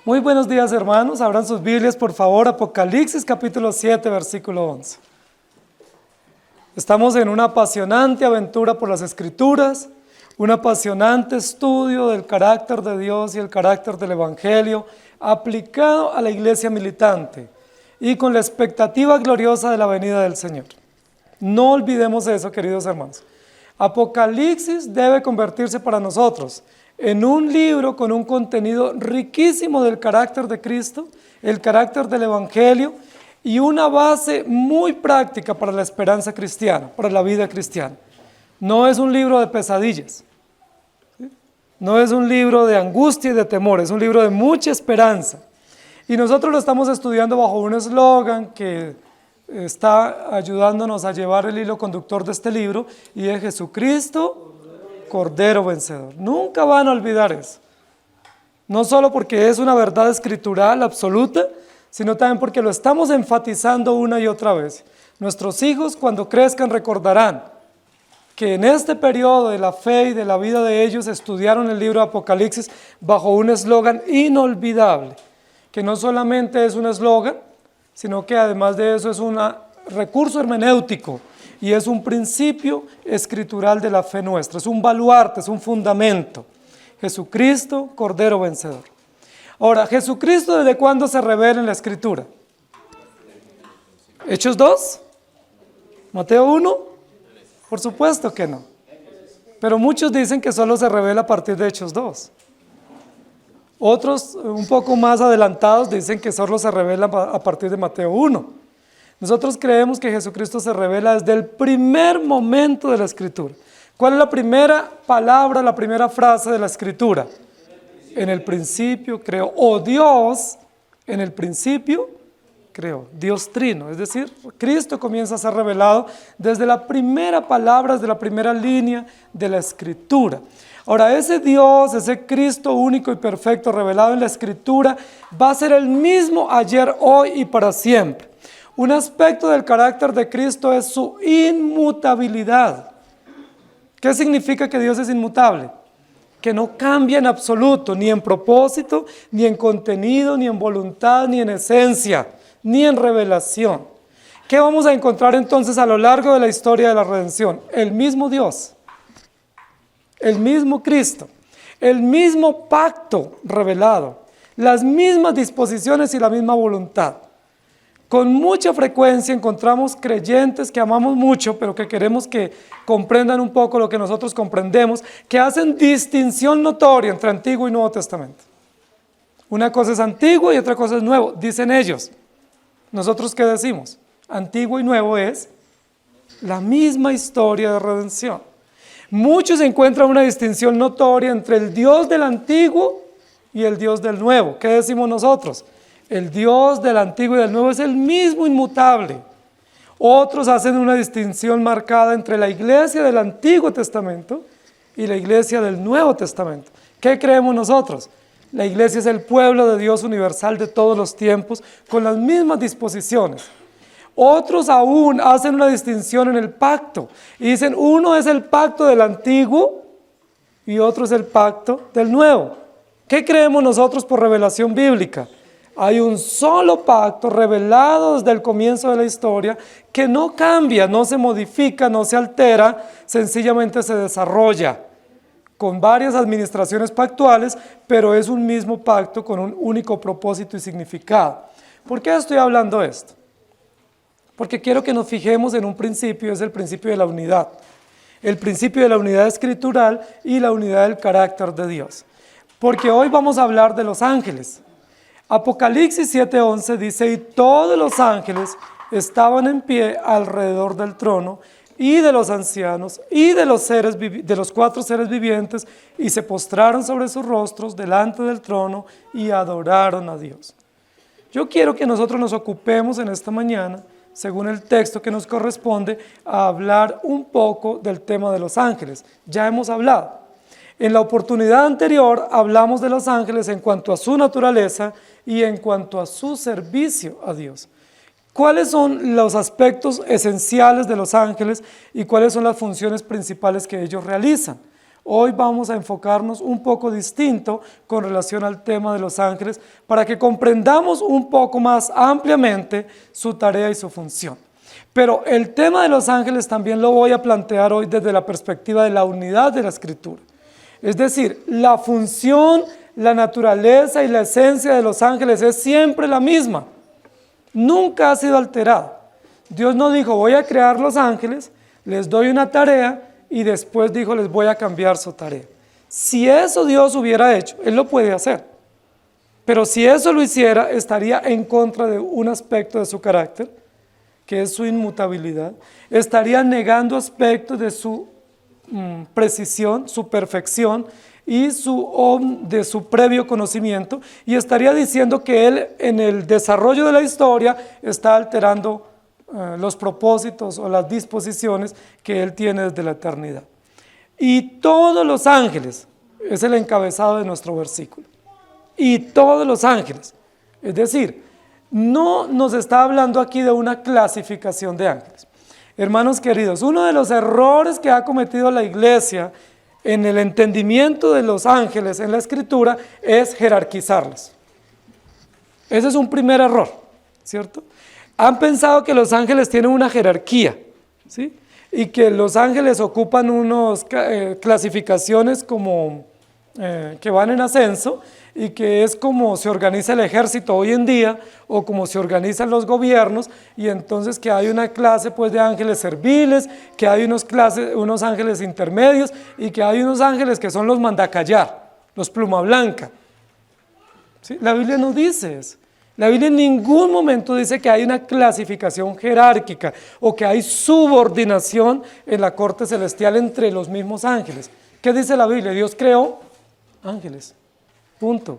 Muy buenos días, hermanos. Abran sus Biblias, por favor, Apocalipsis capítulo 7, versículo 11. Estamos en una apasionante aventura por las Escrituras, un apasionante estudio del carácter de Dios y el carácter del Evangelio aplicado a la iglesia militante y con la expectativa gloriosa de la venida del Señor. No olvidemos eso, queridos hermanos. Apocalipsis debe convertirse para nosotros en un libro con un contenido riquísimo del carácter de Cristo, el carácter del Evangelio y una base muy práctica para la esperanza cristiana, para la vida cristiana. No es un libro de pesadillas, ¿sí? No es un libro de angustia y de temor, es un libro de mucha esperanza. Y nosotros lo estamos estudiando bajo un eslogan que está ayudándonos a llevar el hilo conductor de este libro, y es Jesucristo, Cordero Vencedor. Nunca van a olvidar eso. No solo porque es una verdad escritural absoluta, sino también porque lo estamos enfatizando una y otra vez. Nuestros hijos, cuando crezcan, recordarán que en este periodo de la fe y de la vida de ellos estudiaron el libro de Apocalipsis bajo un eslogan inolvidable, que no solamente es un eslogan, sino que además de eso es un recurso hermenéutico y es un principio escritural de la fe nuestra, es un baluarte, es un fundamento. Jesucristo, Cordero Vencedor. Ahora, ¿Jesucristo desde cuándo se revela en la Escritura? ¿Hechos 2? ¿Mateo 1? Por supuesto que no. Pero muchos dicen que solo se revela a partir de Hechos 2. Otros, un poco más adelantados, dicen que solo se revela a partir de Mateo 1. Nosotros creemos que Jesucristo se revela desde el primer momento de la Escritura. ¿Cuál es la primera palabra, la primera frase de la Escritura? En el principio creó, o Dios en el principio creó, Dios trino. Es decir, Cristo comienza a ser revelado desde la primera palabra, desde la primera línea de la Escritura. Ahora, ese Dios, ese Cristo único y perfecto revelado en la Escritura, va a ser el mismo ayer, hoy y para siempre. Un aspecto del carácter de Cristo es su inmutabilidad. ¿Qué significa que Dios es inmutable? Que no cambia en absoluto, ni en propósito, ni en contenido, ni en voluntad, ni en esencia, ni en revelación. ¿Qué vamos a encontrar entonces a lo largo de la historia de la redención? El mismo Dios, el mismo Cristo, el mismo pacto revelado, las mismas disposiciones y la misma voluntad. Con mucha frecuencia encontramos creyentes que amamos mucho, pero que queremos que comprendan un poco lo que nosotros comprendemos, que hacen distinción notoria entre Antiguo y Nuevo Testamento. Una cosa es Antiguo y otra cosa es Nuevo, dicen ellos. ¿Nosotros qué decimos? Antiguo y Nuevo es la misma historia de redención. Muchos encuentran una distinción notoria entre el Dios del Antiguo y el Dios del Nuevo. ¿Qué decimos nosotros? El Dios del Antiguo y del Nuevo es el mismo inmutable. Otros hacen una distinción marcada entre la iglesia del Antiguo Testamento y la iglesia del Nuevo Testamento. ¿Qué creemos nosotros? La iglesia es el pueblo de Dios universal de todos los tiempos, con las mismas disposiciones. Otros aún hacen una distinción en el pacto y dicen, uno es el pacto del Antiguo y otro es el pacto del Nuevo. ¿Qué creemos nosotros por revelación bíblica? Hay un solo pacto revelado desde el comienzo de la historia que no cambia, no se modifica, no se altera, sencillamente se desarrolla con varias administraciones pactuales, pero es un mismo pacto con un único propósito y significado. ¿Por qué estoy hablando de esto? Porque quiero que nos fijemos en un principio, es el principio de la unidad. El principio de la unidad escritural y la unidad del carácter de Dios. Porque hoy vamos a hablar de los ángeles. Apocalipsis 7:11 dice, y todos los ángeles estaban en pie alrededor del trono y de los ancianos y de los 4 seres vivientes, y se postraron sobre sus rostros delante del trono y adoraron a Dios. Yo quiero que nosotros nos ocupemos en esta mañana, según el texto que nos corresponde, a hablar un poco del tema de los ángeles. Ya hemos hablado. En la oportunidad anterior hablamos de los ángeles en cuanto a su naturaleza y en cuanto a su servicio a Dios. ¿Cuáles son los aspectos esenciales de los ángeles y cuáles son las funciones principales que ellos realizan? hoy vamos a enfocarnos un poco distinto con relación al tema de los ángeles para que comprendamos un poco más ampliamente su tarea y su función. Pero el tema de los ángeles también lo voy a plantear hoy desde la perspectiva de la unidad de la Escritura. Es decir, la función, la naturaleza y la esencia de los ángeles es siempre la misma. Nunca ha sido alterada. Dios no dijo, voy a crear los ángeles, les doy una tarea y después dijo, les voy a cambiar su tarea. Si eso Dios hubiera hecho, Él lo puede hacer. Pero si eso lo hiciera, estaría en contra de un aspecto de su carácter, que es su inmutabilidad. Estaría negando aspectos de su precisión, su perfección y de su previo conocimiento, y estaría diciendo que Él en el desarrollo de la historia está alterando los propósitos o las disposiciones que Él tiene desde la eternidad. Y todos los ángeles, es el encabezado de nuestro versículo, y todos los ángeles, es decir, no nos está hablando aquí de una clasificación de ángeles. Hermanos queridos, uno de los errores que ha cometido la iglesia en el entendimiento de los ángeles en la Escritura es jerarquizarlos. Ese es un primer error, ¿cierto? Han pensado que los ángeles tienen una jerarquía, ¿sí? Y que los ángeles ocupan unas clasificaciones como que van en ascenso, y que es como se organiza el ejército hoy en día o como se organizan los gobiernos, y entonces que hay una clase pues de ángeles serviles, que hay unos ángeles intermedios y que hay unos ángeles que son los mandacallar, los pluma blanca. ¿Sí? La Biblia no dice eso. La Biblia en ningún momento dice que hay una clasificación jerárquica o que hay subordinación en la corte celestial entre los mismos ángeles. ¿Qué dice la Biblia? Dios creó ángeles, punto.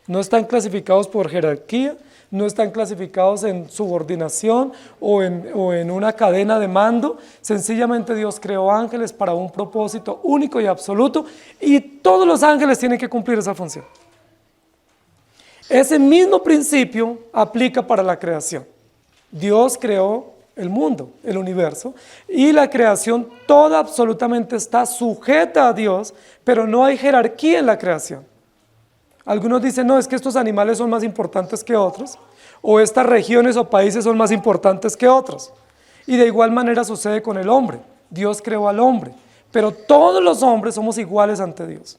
No están clasificados por jerarquía, no están clasificados en subordinación o en una cadena de mando. Sencillamente Dios creó ángeles para un propósito único y absoluto, y todos los ángeles tienen que cumplir esa función. Ese mismo principio aplica para la creación. Dios creó el mundo, el universo, y la creación toda absolutamente está sujeta a Dios, pero no hay jerarquía en la creación. Algunos dicen, no, es que estos animales son más importantes que otros, o estas regiones o países son más importantes que otros. Y de igual manera sucede con el hombre. Dios creó al hombre, pero todos los hombres somos iguales ante Dios.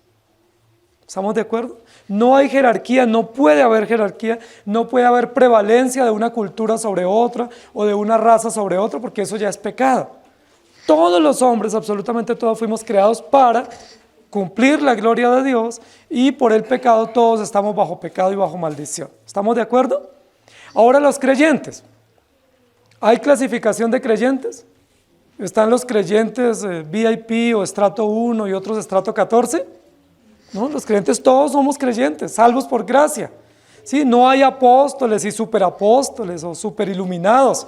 ¿Estamos de acuerdo? No hay jerarquía, no puede haber jerarquía, no puede haber prevalencia de una cultura sobre otra o de una raza sobre otra, porque eso ya es pecado. Todos los hombres, absolutamente todos, fuimos creados para cumplir la gloria de Dios, y por el pecado todos estamos bajo pecado y bajo maldición. ¿Estamos de acuerdo? Ahora los creyentes. ¿Hay clasificación de creyentes? ¿Están los creyentes VIP o estrato 1 y otros estrato 14? No, los creyentes todos somos creyentes, salvos por gracia. ¿Sí? No hay apóstoles y superapóstoles o superiluminados.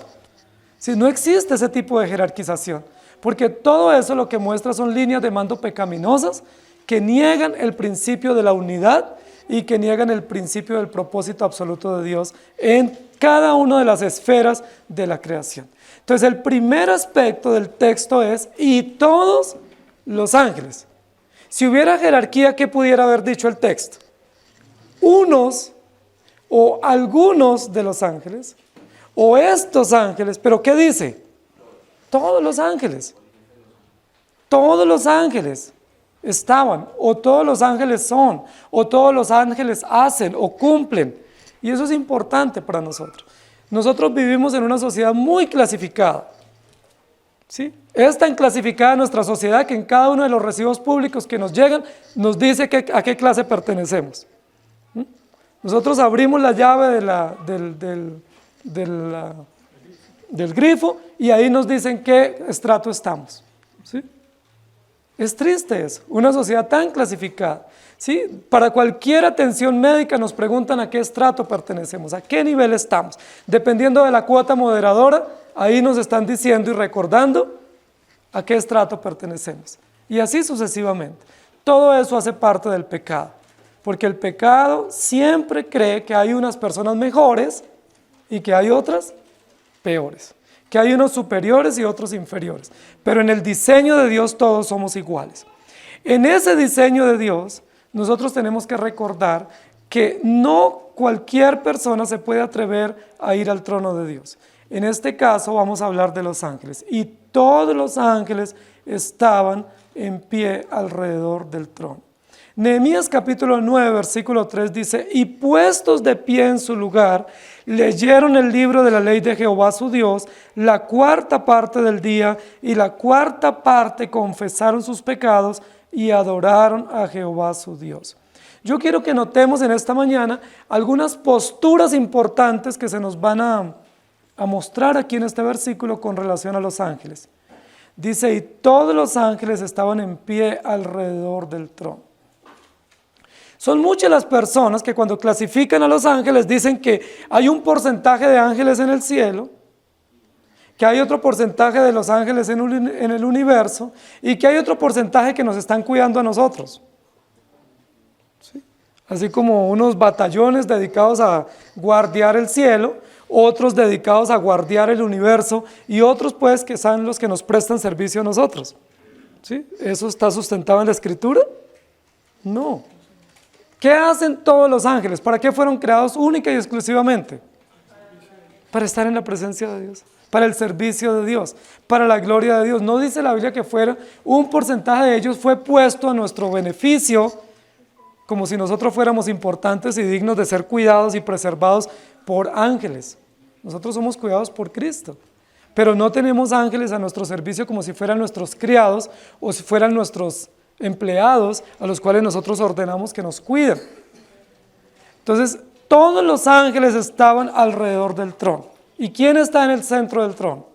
¿Sí? No existe ese tipo de jerarquización, porque todo eso lo que muestra son líneas de mando pecaminosas que niegan el principio de la unidad y que niegan el principio del propósito absoluto de Dios en cada una de las esferas de la creación. Entonces el primer aspecto del texto es, y todos los ángeles. Si hubiera jerarquía, ¿qué pudiera haber dicho el texto? Unos o algunos de los ángeles, o estos ángeles, pero ¿qué dice? Todos los ángeles. Todos los ángeles estaban, o todos los ángeles son, o todos los ángeles hacen o cumplen. Y eso es importante para nosotros. Nosotros vivimos en una sociedad muy clasificada. ¿Sí? Es tan clasificada nuestra sociedad que en cada uno de los recibos públicos que nos llegan nos dice a qué clase pertenecemos. Nosotros abrimos la llave del grifo y ahí nos dicen qué estrato estamos. ¿Sí? Es triste eso, una sociedad tan clasificada. ¿Sí? Para cualquier atención médica nos preguntan a qué estrato pertenecemos, a qué nivel estamos. Dependiendo de la cuota moderadora, ahí nos están diciendo y recordando a qué estrato pertenecemos. Y así sucesivamente. Todo eso hace parte del pecado, porque el pecado siempre cree que hay unas personas mejores y que hay otras peores, que hay unos superiores y otros inferiores. Pero en el diseño de Dios todos somos iguales. En ese diseño de Dios, nosotros tenemos que recordar que no cualquier persona se puede atrever a ir al trono de Dios. En este caso vamos a hablar de los ángeles. Y todos los ángeles estaban en pie alrededor del trono. Nehemías capítulo 9, versículo 3 dice: y puestos de pie en su lugar, leyeron el libro de la ley de Jehová su Dios, la cuarta parte del día, y la cuarta parte confesaron sus pecados y adoraron a Jehová su Dios. Yo quiero que notemos en esta mañana algunas posturas importantes que se nos van a mostrar aquí en este versículo con relación a los ángeles. Dice: y todos los ángeles estaban en pie alrededor del trono. Son muchas las personas que cuando clasifican a los ángeles dicen que hay un porcentaje de ángeles en el cielo, que hay otro porcentaje de los ángeles en el universo y que hay otro porcentaje que nos están cuidando a nosotros. ¿Sí? Así como unos batallones dedicados a guardiar el cielo, otros dedicados a guardiar el universo y otros pues que son los que nos prestan servicio a nosotros. ¿Sí? ¿Eso está sustentado en la Escritura? No. ¿Qué hacen todos los ángeles? ¿Para qué fueron creados única y exclusivamente? Para estar en la presencia de Dios, para el servicio de Dios, para la gloria de Dios. No dice la Biblia que fuera un porcentaje de ellos fue puesto a nuestro beneficio, como si nosotros fuéramos importantes y dignos de ser cuidados y preservados por ángeles. Nosotros somos cuidados por Cristo, pero no tenemos ángeles a nuestro servicio como si fueran nuestros criados o si fueran nuestros empleados a los cuales nosotros ordenamos que nos cuiden. Entonces, todos los ángeles estaban alrededor del trono. ¿Y quién está en el centro del trono?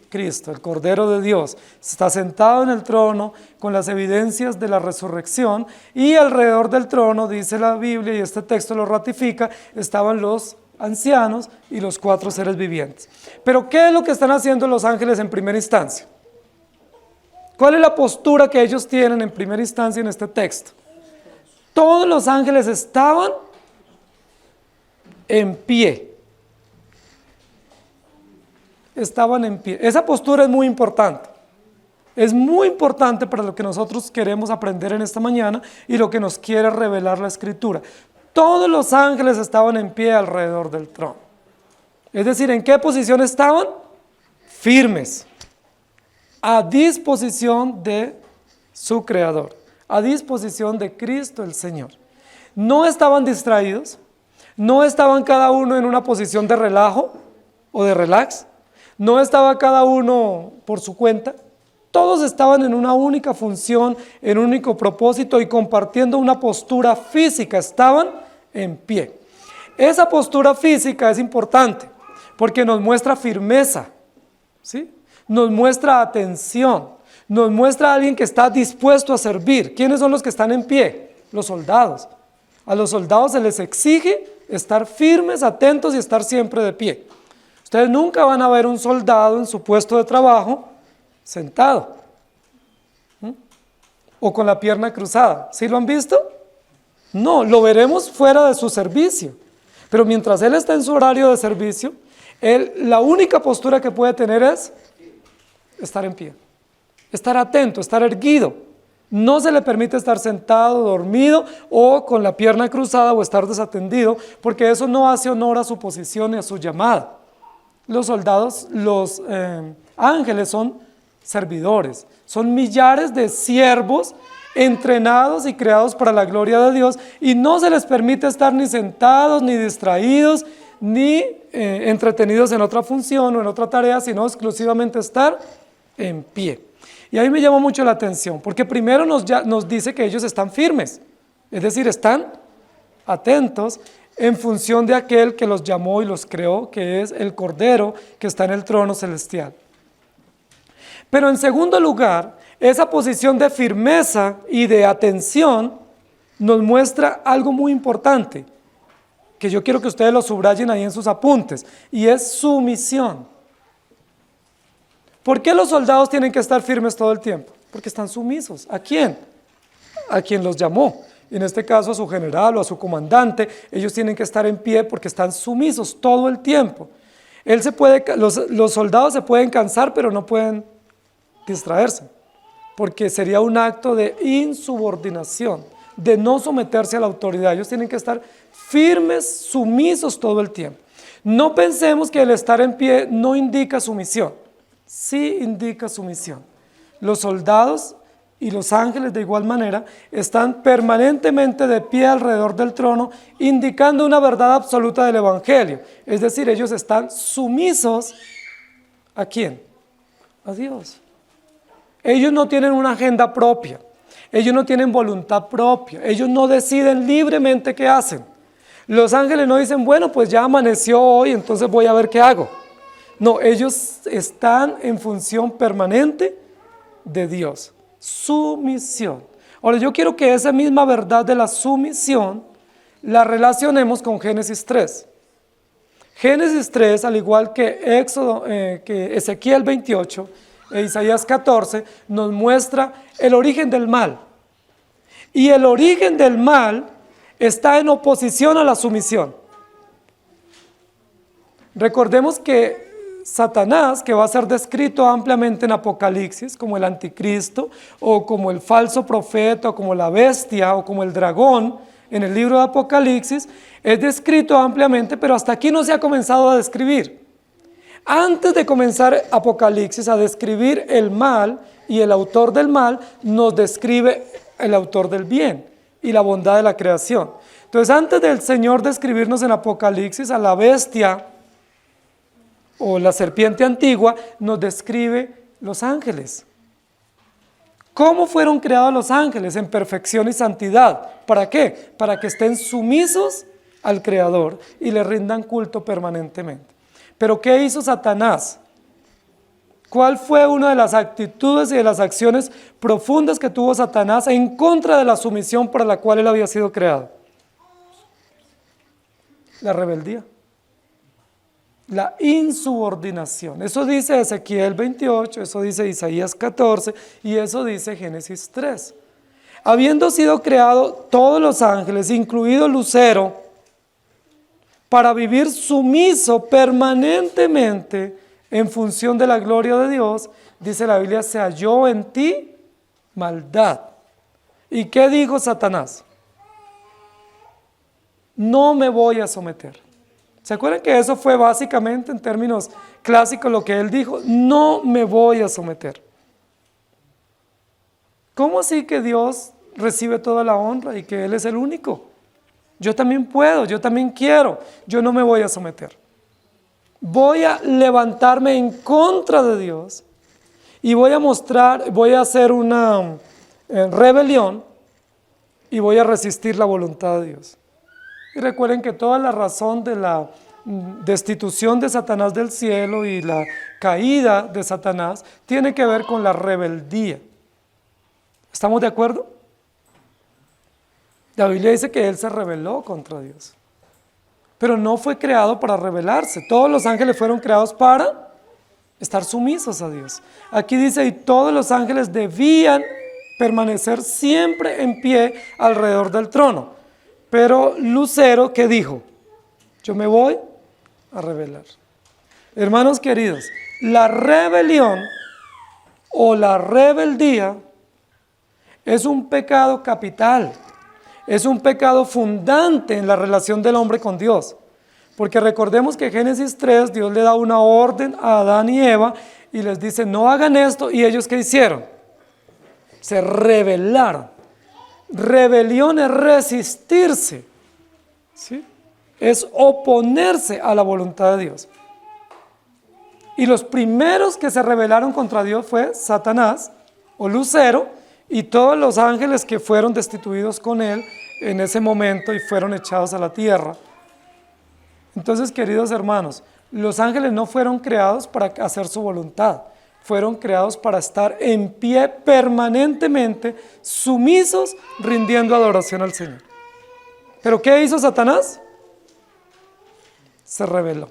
Cristo, el Cordero de Dios. Está sentado en el trono con las evidencias de la resurrección y alrededor del trono, dice la Biblia, y este texto lo ratifica, estaban los ancianos y los 4 seres vivientes. Pero ¿qué es lo que están haciendo los ángeles en primera instancia? ¿Cuál es la postura que ellos tienen en primera instancia en este texto? Todos los ángeles estaban en pie. Estaban en pie. Esa postura es muy importante. Es muy importante para lo que nosotros queremos aprender en esta mañana y lo que nos quiere revelar la Escritura. Todos los ángeles estaban en pie alrededor del trono. Es decir, ¿en qué posición estaban? Firmes. A disposición de su Creador, a disposición de Cristo el Señor. No estaban distraídos, no estaban cada uno en una posición de relajo o de relax, no estaba cada uno por su cuenta, todos estaban en una única función, en un único propósito y compartiendo una postura física, estaban en pie. Esa postura física es importante porque nos muestra firmeza, ¿sí? Nos muestra atención, nos muestra a alguien que está dispuesto a servir. ¿Quiénes son los que están en pie? Los soldados. A los soldados se les exige estar firmes, atentos y estar siempre de pie. Ustedes nunca van a ver un soldado en su puesto de trabajo sentado o con la pierna cruzada. ¿Sí lo han visto? No, lo veremos fuera de su servicio. Pero mientras él está en su horario de servicio, la única postura que puede tener es estar en pie, estar atento, estar erguido. No se le permite estar sentado, dormido o con la pierna cruzada o estar desatendido, porque eso no hace honor a su posición y a su llamada. Los soldados, los ángeles son servidores, son millares de siervos entrenados y creados para la gloria de Dios y no se les permite estar ni sentados, ni distraídos, ni entretenidos en otra función o en otra tarea, sino exclusivamente estar en pie. Y ahí me llama mucho la atención, porque primero nos dice que ellos están firmes, es decir, están atentos en función de aquel que los llamó y los creó, que es el Cordero que está en el trono celestial. Pero en segundo lugar, esa posición de firmeza y de atención nos muestra algo muy importante, que yo quiero que ustedes lo subrayen ahí en sus apuntes, y es sumisión. ¿Por qué los soldados tienen que estar firmes todo el tiempo? Porque están sumisos. ¿A quién? A quien los llamó. En este caso a su general o a su comandante. Ellos tienen que estar en pie porque están sumisos todo el tiempo. Los soldados se pueden cansar, pero no pueden distraerse. porque sería un acto de insubordinación, de no someterse a la autoridad. Ellos tienen que estar firmes, sumisos todo el tiempo. No pensemos que el estar en pie no indica sumisión. Sí indica sumisión. Los soldados y los ángeles de igual manera están permanentemente de pie alrededor del trono, indicando una verdad absoluta del Evangelio. Es decir, ellos están sumisos ¿a quién? A Dios. Ellos no tienen una agenda propia, ellos no tienen voluntad propia, ellos no deciden libremente qué hacen. Los ángeles no dicen, bueno, pues ya amaneció hoy, entonces voy a ver qué hago. No, ellos están en función permanente de Dios. Sumisión. Ahora yo quiero que esa misma verdad de la sumisión la relacionemos con Génesis 3. Génesis 3, al igual que que Ezequiel 28 e Isaías 14, nos muestra el origen del mal. Y el origen del mal está en oposición a la sumisión. Recordemos que Satanás, que va a ser descrito ampliamente en Apocalipsis como el anticristo, o como el falso profeta, o como la bestia, o como el dragón, en el libro de Apocalipsis, es descrito ampliamente, pero hasta aquí no se ha comenzado a describir. Antes de comenzar Apocalipsis a describir el mal y el autor del mal, nos describe el autor del bien y la bondad de la creación. Entonces, antes del Señor describirnos en Apocalipsis a la bestia o la serpiente antigua, nos describe los ángeles. ¿Cómo fueron creados los ángeles? En perfección y santidad. ¿Para qué? Para que estén sumisos al Creador y le rindan culto permanentemente. ¿Pero qué hizo Satanás? ¿Cuál fue una de las actitudes y de las acciones profundas que tuvo Satanás en contra de la sumisión para la cual él había sido creado? La rebeldía. La insubordinación. Eso dice Ezequiel 28, eso dice Isaías 14 y eso dice Génesis 3. Habiendo sido creado todos los ángeles, incluido Lucero, para vivir sumiso permanentemente en función de la gloria de Dios, dice la Biblia, se halló en ti maldad. ¿Y qué dijo Satanás? No me voy a someter. ¿Se acuerdan que eso fue básicamente en términos clásicos lo que él dijo? No me voy a someter. ¿Cómo así que Dios recibe toda la honra y que Él es el único? Yo también puedo, yo también quiero, yo no me voy a someter. Voy a levantarme en contra de Dios y voy a hacer una rebelión y voy a resistir la voluntad de Dios. Y recuerden que toda la razón de la destitución de Satanás del cielo y la caída de Satanás tiene que ver con la rebeldía. ¿Estamos de acuerdo? La Biblia dice que él se rebeló contra Dios, pero no fue creado para rebelarse. Todos los ángeles fueron creados para estar sumisos a Dios. Aquí dice, y todos los ángeles debían permanecer siempre en pie alrededor del trono. Pero Lucero, ¿qué dijo? Yo me voy a rebelar. Hermanos queridos, la rebelión o la rebeldía es un pecado capital, es un pecado fundante en la relación del hombre con Dios. Porque recordemos que en Génesis 3 Dios le da una orden a Adán y Eva y les dice no hagan esto, y ellos ¿qué hicieron? Se rebelaron. Rebelión es resistirse, ¿sí? Es oponerse a la voluntad de Dios. Y los primeros que se rebelaron contra Dios fue Satanás o Lucero y todos los ángeles que fueron destituidos con él en ese momento y fueron echados a la tierra. Entonces, queridos hermanos, los ángeles no fueron creados para hacer su voluntad, fueron creados para estar en pie permanentemente, sumisos, rindiendo adoración al Señor. ¿Pero qué hizo Satanás? Se rebeló.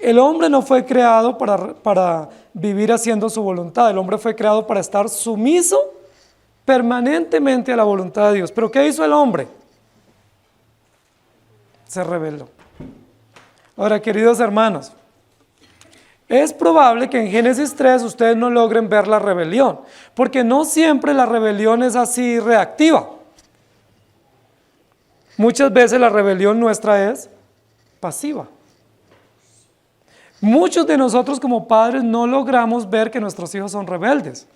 El hombre no fue creado para vivir haciendo su voluntad, el hombre fue creado para estar sumiso permanentemente a la voluntad de Dios. ¿Pero qué hizo el hombre? Se rebeló. Ahora, queridos hermanos, Es probable que en Génesis 3 ustedes no logren ver la rebelión, porque no siempre la rebelión es así reactiva. Muchas veces la rebelión nuestra es pasiva. Muchos de nosotros como padres no logramos ver que nuestros hijos son rebeldes,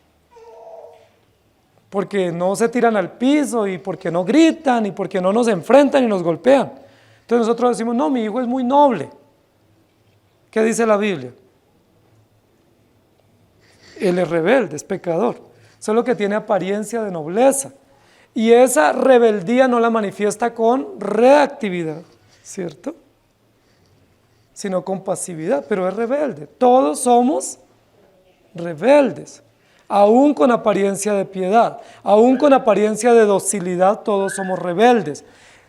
porque no se tiran al piso y porque no gritan y porque no nos enfrentan y nos golpean. Entonces nosotros decimos, no, mi hijo es muy noble. ¿Qué dice la Biblia? Él es rebelde, es pecador, solo que tiene apariencia de nobleza. Y esa rebeldía no la manifiesta con reactividad, ¿cierto? Sino con pasividad, pero es rebelde. Todos somos rebeldes, aún con apariencia de piedad, aún con apariencia de docilidad, todos somos rebeldes.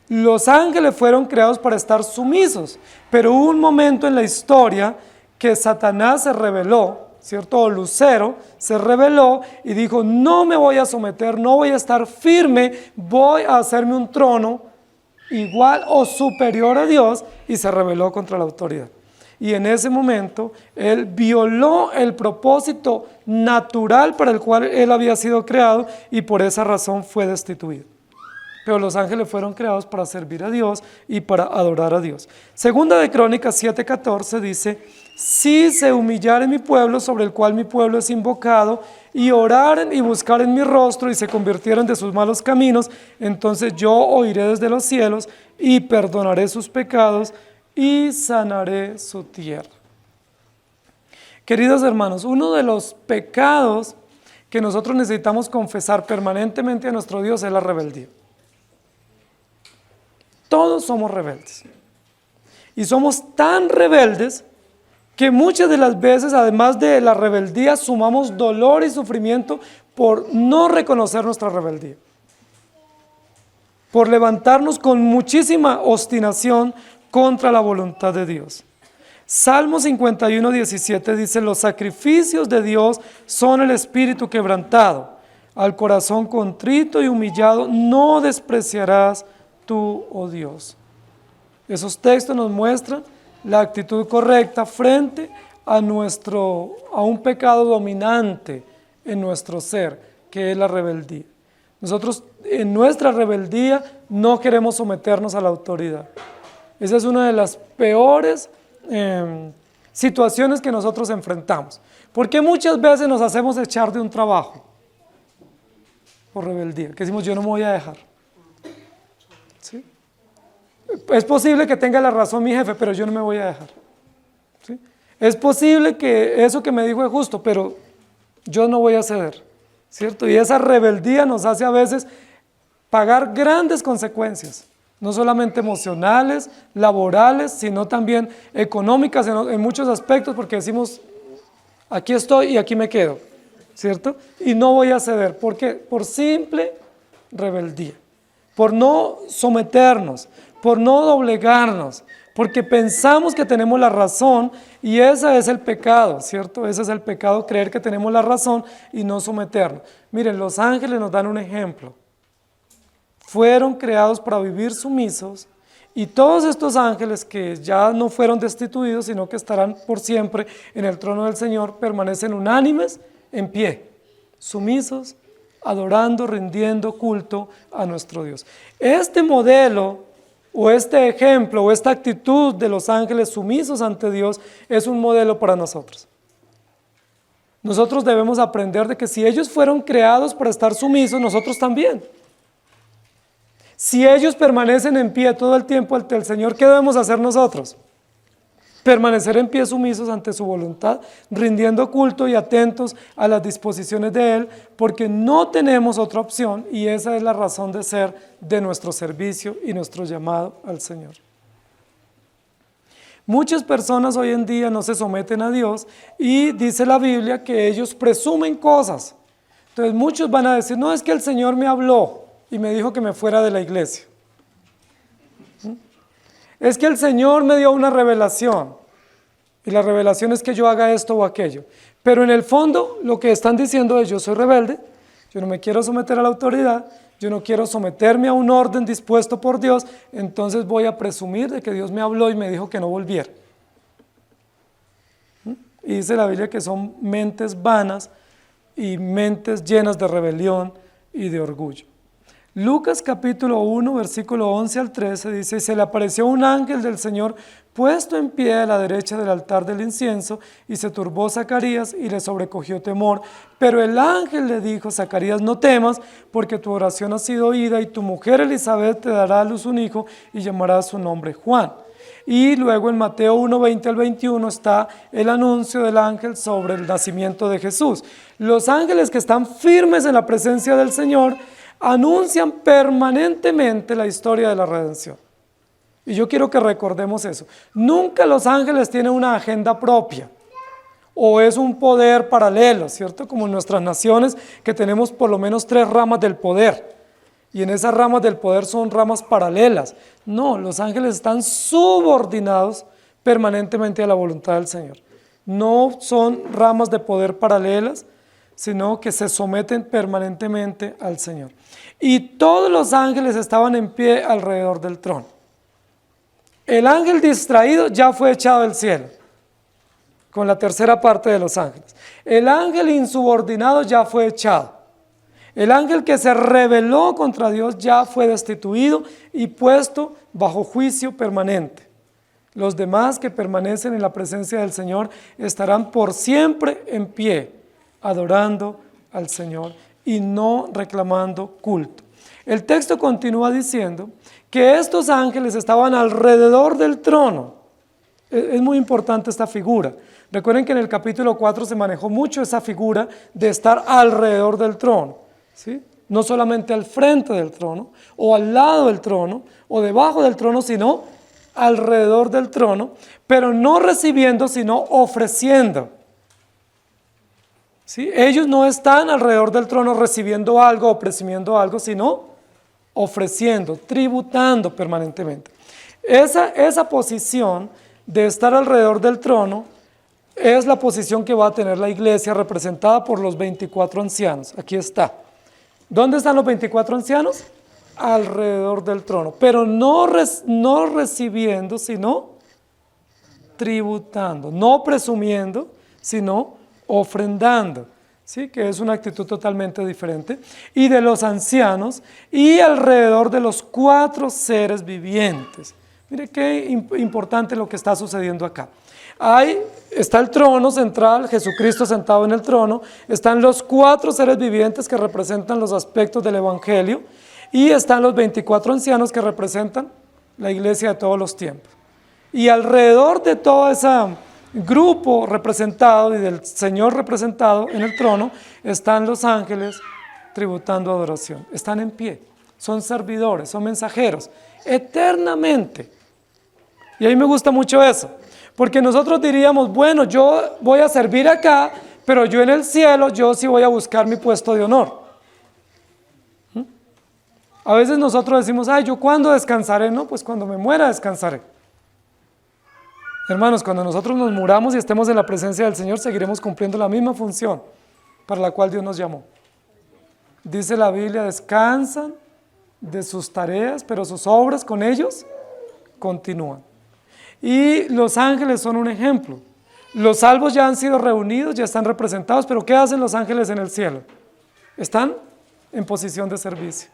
Los ángeles fueron creados para estar sumisos, pero hubo un momento en la historia que Satanás se rebeló, ¿cierto? O Lucero se rebeló y dijo, no me voy a someter, no voy a estar firme, voy a hacerme un trono igual o superior a Dios, y se rebeló contra la autoridad. Y en ese momento él violó el propósito natural para el cual él había sido creado y por esa razón fue destituido. Pero los ángeles fueron creados para servir a Dios y para adorar a Dios. Segunda de Crónicas 7:14 dice, si se humillare mi pueblo sobre el cual mi pueblo es invocado, y oraren y buscaren mi rostro y se convirtieran de sus malos caminos, entonces yo oiré desde los cielos y perdonaré sus pecados y sanaré su tierra. Queridos hermanos, uno de los pecados que nosotros necesitamos confesar permanentemente a nuestro Dios es la rebeldía. Todos somos rebeldes. Y somos tan rebeldes que muchas de las veces, además de la rebeldía, sumamos dolor y sufrimiento por no reconocer nuestra rebeldía. Por levantarnos con muchísima obstinación contra la voluntad de Dios. Salmo 51:17 dice, los sacrificios de Dios son el espíritu quebrantado. Al corazón contrito y humillado no despreciarás tú, oh Dios. Esos textos nos muestran la actitud correcta frente a un pecado dominante en nuestro ser, que es la rebeldía. Nosotros en nuestra rebeldía no queremos someternos a la autoridad. Esa es una de las peores situaciones que nosotros enfrentamos. Porque muchas veces nos hacemos echar de un trabajo por rebeldía, que decimos yo no me voy a dejar. ¿Sí? Es posible que tenga la razón mi jefe, pero yo no me voy a dejar. ¿Sí? Es posible que eso que me dijo es justo, pero yo no voy a ceder, ¿cierto? Y esa rebeldía nos hace a veces pagar grandes consecuencias, no solamente emocionales, laborales, sino también económicas en muchos aspectos, porque decimos, aquí estoy y aquí me quedo, ¿cierto? Y no voy a ceder, ¿por qué? Por simple rebeldía, por no someternos, por no doblegarnos, porque pensamos que tenemos la razón y ese es el pecado, ¿cierto? Ese es el pecado, creer que tenemos la razón y no someternos. Miren, los ángeles nos dan un ejemplo. Fueron creados para vivir sumisos y todos estos ángeles que ya no fueron destituidos, sino que estarán por siempre en el trono del Señor, permanecen unánimes en pie, sumisos, adorando, rindiendo culto a nuestro Dios. Este modelo o este ejemplo o esta actitud de los ángeles sumisos ante Dios es un modelo para nosotros. Nosotros debemos aprender de que si ellos fueron creados para estar sumisos, nosotros también. Si ellos permanecen en pie todo el tiempo ante el Señor, ¿qué debemos hacer nosotros? Permanecer en pie sumisos ante su voluntad, rindiendo culto y atentos a las disposiciones de Él, porque no tenemos otra opción y esa es la razón de ser de nuestro servicio y nuestro llamado al Señor. Muchas personas hoy en día no se someten a Dios y dice la Biblia que ellos presumen cosas. Entonces muchos van a decir, no, es que el Señor me habló y me dijo que me fuera de la iglesia. Es que el Señor me dio una revelación y la revelación es que yo haga esto o aquello. Pero en el fondo lo que están diciendo es yo soy rebelde, yo no me quiero someter a la autoridad, yo no quiero someterme a un orden dispuesto por Dios, entonces voy a presumir de que Dios me habló y me dijo que no volviera. Y dice la Biblia que son mentes vanas y mentes llenas de rebelión y de orgullo. Lucas capítulo 1, versículo 11 al 13 dice: y se le apareció un ángel del Señor puesto en pie a la derecha del altar del incienso, y se turbó Zacarías y le sobrecogió temor. Pero el ángel le dijo: Zacarías, no temas, porque tu oración ha sido oída, y tu mujer Elizabeth te dará a luz un hijo, y llamará su nombre Juan. Y luego en Mateo 1, 20 al 21 está el anuncio del ángel sobre el nacimiento de Jesús. Los ángeles que están firmes en la presencia del Señor anuncian permanentemente la historia de la redención. Y yo quiero que recordemos eso. Nunca los ángeles tienen una agenda propia o es un poder paralelo, ¿cierto? Como en nuestras naciones, que tenemos por lo menos 3 ramas del poder. Y en esas ramas del poder son ramas paralelas. No, los ángeles están subordinados permanentemente a la voluntad del Señor. No son ramas de poder paralelas, sino que se someten permanentemente al Señor. Y todos los ángeles estaban en pie alrededor del trono. El ángel distraído ya fue echado del cielo, con la tercera parte de los ángeles. El ángel insubordinado ya fue echado. El ángel que se rebeló contra Dios ya fue destituido y puesto bajo juicio permanente. Los demás que permanecen en la presencia del Señor estarán por siempre en pie, adorando al Señor y no reclamando culto. El texto continúa diciendo que estos ángeles estaban alrededor del trono. Es muy importante esta figura. Recuerden que en el capítulo 4 se manejó mucho esa figura de estar alrededor del trono, ¿sí? No solamente al frente del trono, o al lado del trono, o debajo del trono, sino alrededor del trono, pero no recibiendo, sino ofreciendo. ¿Sí? Ellos no están alrededor del trono recibiendo algo o presumiendo algo, sino ofreciendo, tributando permanentemente. Esa posición de estar alrededor del trono es la posición que va a tener la iglesia, representada por los 24 ancianos. Aquí está. ¿Dónde están los 24 ancianos? Alrededor del trono, pero no recibiendo, sino tributando, no presumiendo, sino ofrendando, ¿sí? Que es una actitud totalmente diferente. Y de los ancianos y alrededor de los 4 seres vivientes. Mire qué importante lo que está sucediendo acá. Ahí está el trono central, Jesucristo sentado en el trono, están los 4 seres vivientes que representan los aspectos del Evangelio, y están los 24 ancianos que representan la iglesia de todos los tiempos. Y alrededor de todo ese grupo representado y del Señor representado en el trono, están los ángeles tributando adoración. Están en pie, son servidores, son mensajeros, eternamente. Y a mí me gusta mucho eso, porque nosotros diríamos, bueno, yo voy a servir acá, pero yo en el cielo, yo sí voy a buscar mi puesto de honor. A veces nosotros decimos, ay, ¿yo cuándo descansaré? No, pues cuando me muera descansaré. Hermanos, cuando nosotros nos muramos y estemos en la presencia del Señor, seguiremos cumpliendo la misma función para la cual Dios nos llamó. Dice la Biblia, descansan de sus tareas, pero sus obras con ellos continúan. Y los ángeles son un ejemplo. Los salvos ya han sido reunidos, ya están representados, pero ¿qué hacen los ángeles en el cielo? Están en posición de servicio.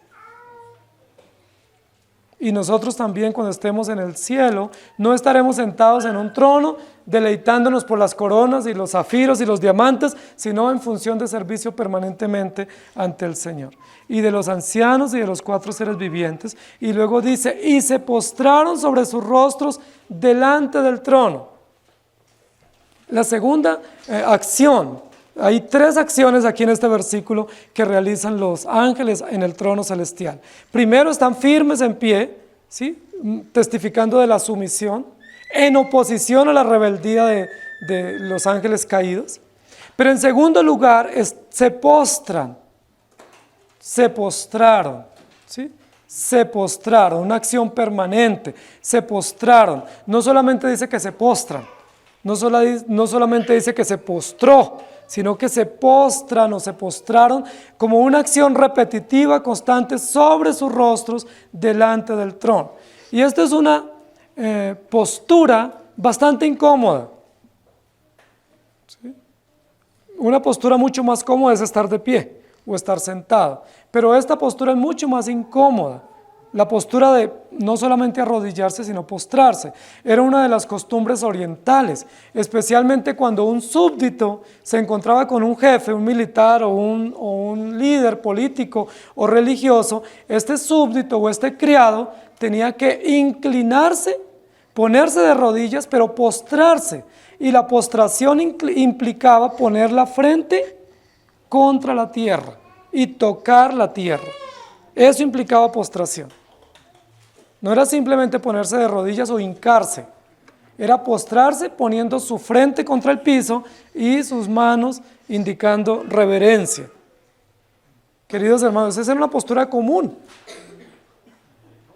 Y nosotros también, cuando estemos en el cielo, no estaremos sentados en un trono deleitándonos por las coronas y los zafiros y los diamantes, sino en función de servicio permanentemente ante el Señor. Y de los ancianos y de los 4 seres vivientes. Y luego dice, y se postraron sobre sus rostros delante del trono. La segunda acción. Hay 3 acciones aquí en este versículo que realizan los ángeles en el trono celestial. Primero, están firmes en pie, ¿sí? Testificando de la sumisión, en oposición a la rebeldía de los ángeles caídos. Pero en segundo lugar, se postraron, ¿sí? Se postraron, una acción permanente, se postraron. No solamente dice que se postran, no solamente dice que se postró, sino que se postran o se postraron como una acción repetitiva, constante, sobre sus rostros delante del trono. Y esta es una postura bastante incómoda, ¿sí? Una postura mucho más cómoda es estar de pie o estar sentado, pero esta postura es mucho más incómoda. La postura de no solamente arrodillarse, sino postrarse. Era una de las costumbres orientales, especialmente cuando un súbdito se encontraba con un jefe, un militar o un líder político o religioso. Este súbdito o este criado tenía que inclinarse, ponerse de rodillas, pero postrarse. Y la postración implicaba poner la frente contra la tierra y tocar la tierra. Eso implicaba postración. No era simplemente ponerse de rodillas o hincarse, era postrarse poniendo su frente contra el piso y sus manos indicando reverencia. Queridos hermanos, esa era una postura común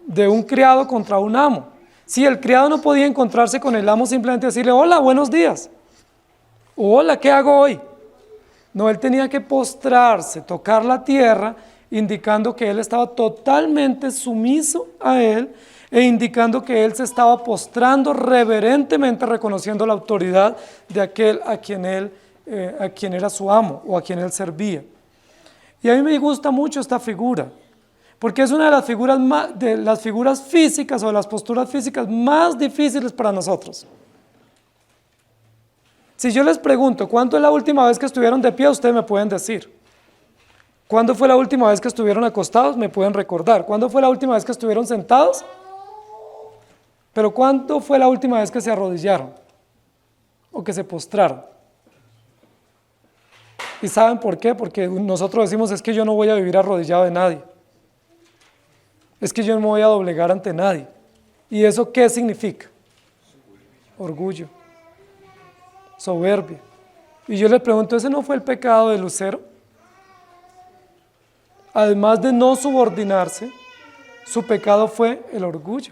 de un criado contra un amo. Si el criado no podía encontrarse con el amo, simplemente decirle, hola, buenos días, o hola, ¿qué hago hoy? No, él tenía que postrarse, tocar la tierra, indicando que él estaba totalmente sumiso a él e indicando que él se estaba postrando reverentemente, reconociendo la autoridad de aquel a quien era su amo o a quien él servía. Y a mí me gusta mucho esta figura, porque es una de las figuras físicas o de las posturas físicas más difíciles para nosotros. Si yo les pregunto, ¿cuándo es la última vez que estuvieron de pie? Ustedes me pueden decir. ¿Cuándo fue la última vez que estuvieron acostados? Me pueden recordar. ¿Cuándo fue la última vez que estuvieron sentados? Pero ¿cuándo fue la última vez que se arrodillaron? ¿O que se postraron? ¿Y saben por qué? Porque nosotros decimos, es que yo no voy a vivir arrodillado de nadie. Es que yo no me voy a doblegar ante nadie. ¿Y eso qué significa? Orgullo, soberbia. Y yo les pregunto, ¿ese no fue el pecado de Lucero? Además de no subordinarse, su pecado fue el orgullo.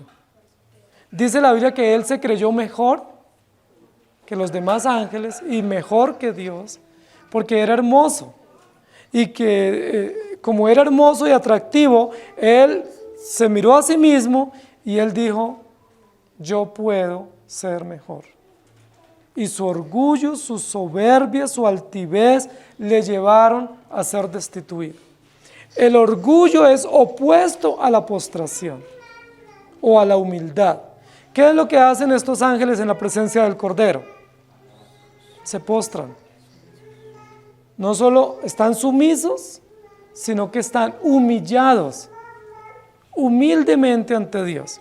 Dice la Biblia que él se creyó mejor que los demás ángeles y mejor que Dios, porque era hermoso. Y que como era hermoso y atractivo, él se miró a sí mismo y él dijo, yo puedo ser mejor. Y su orgullo, su soberbia, su altivez le llevaron a ser destituido. El orgullo es opuesto a la postración o a la humildad. ¿Qué es lo que hacen estos ángeles en la presencia del Cordero? Se postran. No solo están sumisos, sino que están humillados, humildemente ante Dios.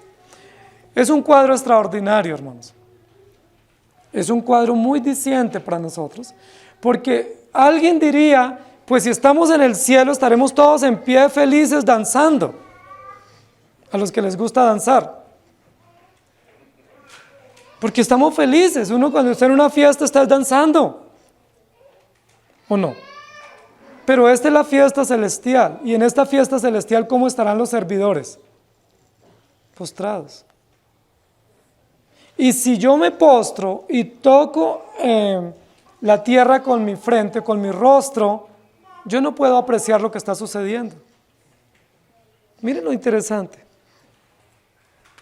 Es un cuadro extraordinario, hermanos. Es un cuadro muy diciente para nosotros, porque alguien diría, pues si estamos en el cielo estaremos todos en pie felices danzando, a los que les gusta danzar. Porque estamos felices, uno cuando está en una fiesta está danzando, ¿o no? Pero esta es la fiesta celestial, y en esta fiesta celestial, ¿cómo estarán los servidores? Postrados. Y si yo me postro y toco la tierra con mi frente, con mi rostro, yo no puedo apreciar lo que está sucediendo. Miren lo interesante.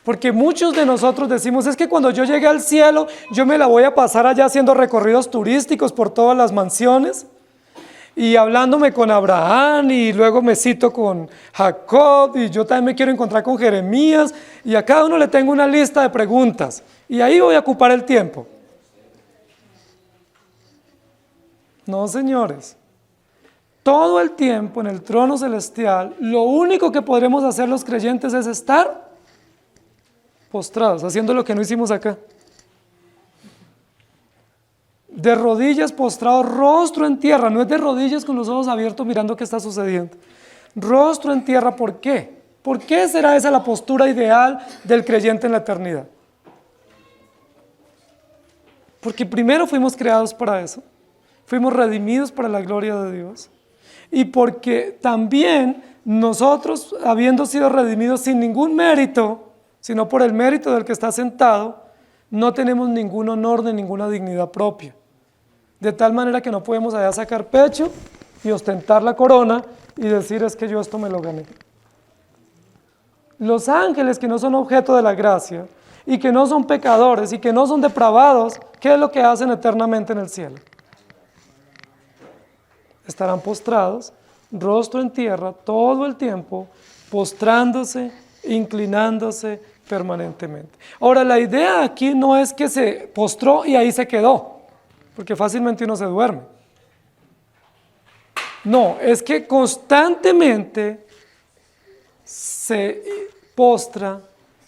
Porque muchos de nosotros decimos, es que cuando yo llegue al cielo, yo me la voy a pasar allá haciendo recorridos turísticos por todas las mansiones y hablándome con Abraham y luego me cito con Jacob y yo también me quiero encontrar con Jeremías y a cada uno le tengo una lista de preguntas y ahí voy a ocupar el tiempo. No, señores. Todo el tiempo en el trono celestial, lo único que podremos hacer los creyentes es estar postrados, haciendo lo que no hicimos acá. De rodillas postrados, rostro en tierra, no es de rodillas con los ojos abiertos mirando qué está sucediendo. Rostro en tierra, ¿por qué? ¿Por qué será esa la postura ideal del creyente en la eternidad? Porque primero fuimos creados para eso, fuimos redimidos para la gloria de Dios. Y porque también nosotros, habiendo sido redimidos sin ningún mérito, sino por el mérito del que está sentado, no tenemos ningún honor ni ninguna dignidad propia. De tal manera que no podemos allá sacar pecho y ostentar la corona y decir es que yo esto me lo gané. Los ángeles que no son objeto de la gracia y que no son pecadores y que no son depravados, ¿qué es lo que hacen eternamente en el cielo? estarán postrados, rostro en tierra, todo el tiempo, postrándose, inclinándose permanentemente. Ahora, la idea aquí no es que se postró y ahí se quedó, porque fácilmente uno se duerme. No, es que constantemente se postra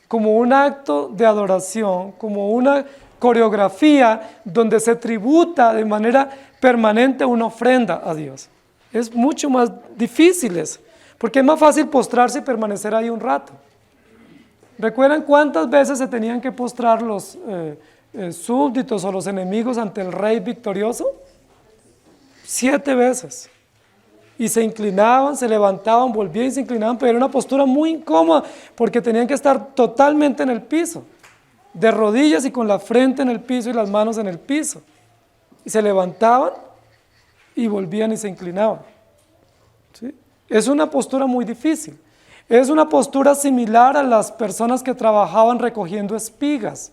como un acto de adoración, como una coreografía donde se tributa de manera permanente una ofrenda a Dios. Es mucho más difícil eso, porque es más fácil postrarse y permanecer ahí un rato. ¿Recuerdan cuántas veces se tenían que postrar los súbditos o los enemigos ante el rey victorioso? 7 veces. Y se inclinaban, se levantaban, volvían y se inclinaban, pero era una postura muy incómoda porque tenían que estar totalmente en el piso, de rodillas y con la frente en el piso y las manos en el piso. Y se levantaban y volvían y se inclinaban. ¿Sí? Es una postura muy difícil. Es una postura similar a las personas que trabajaban recogiendo espigas.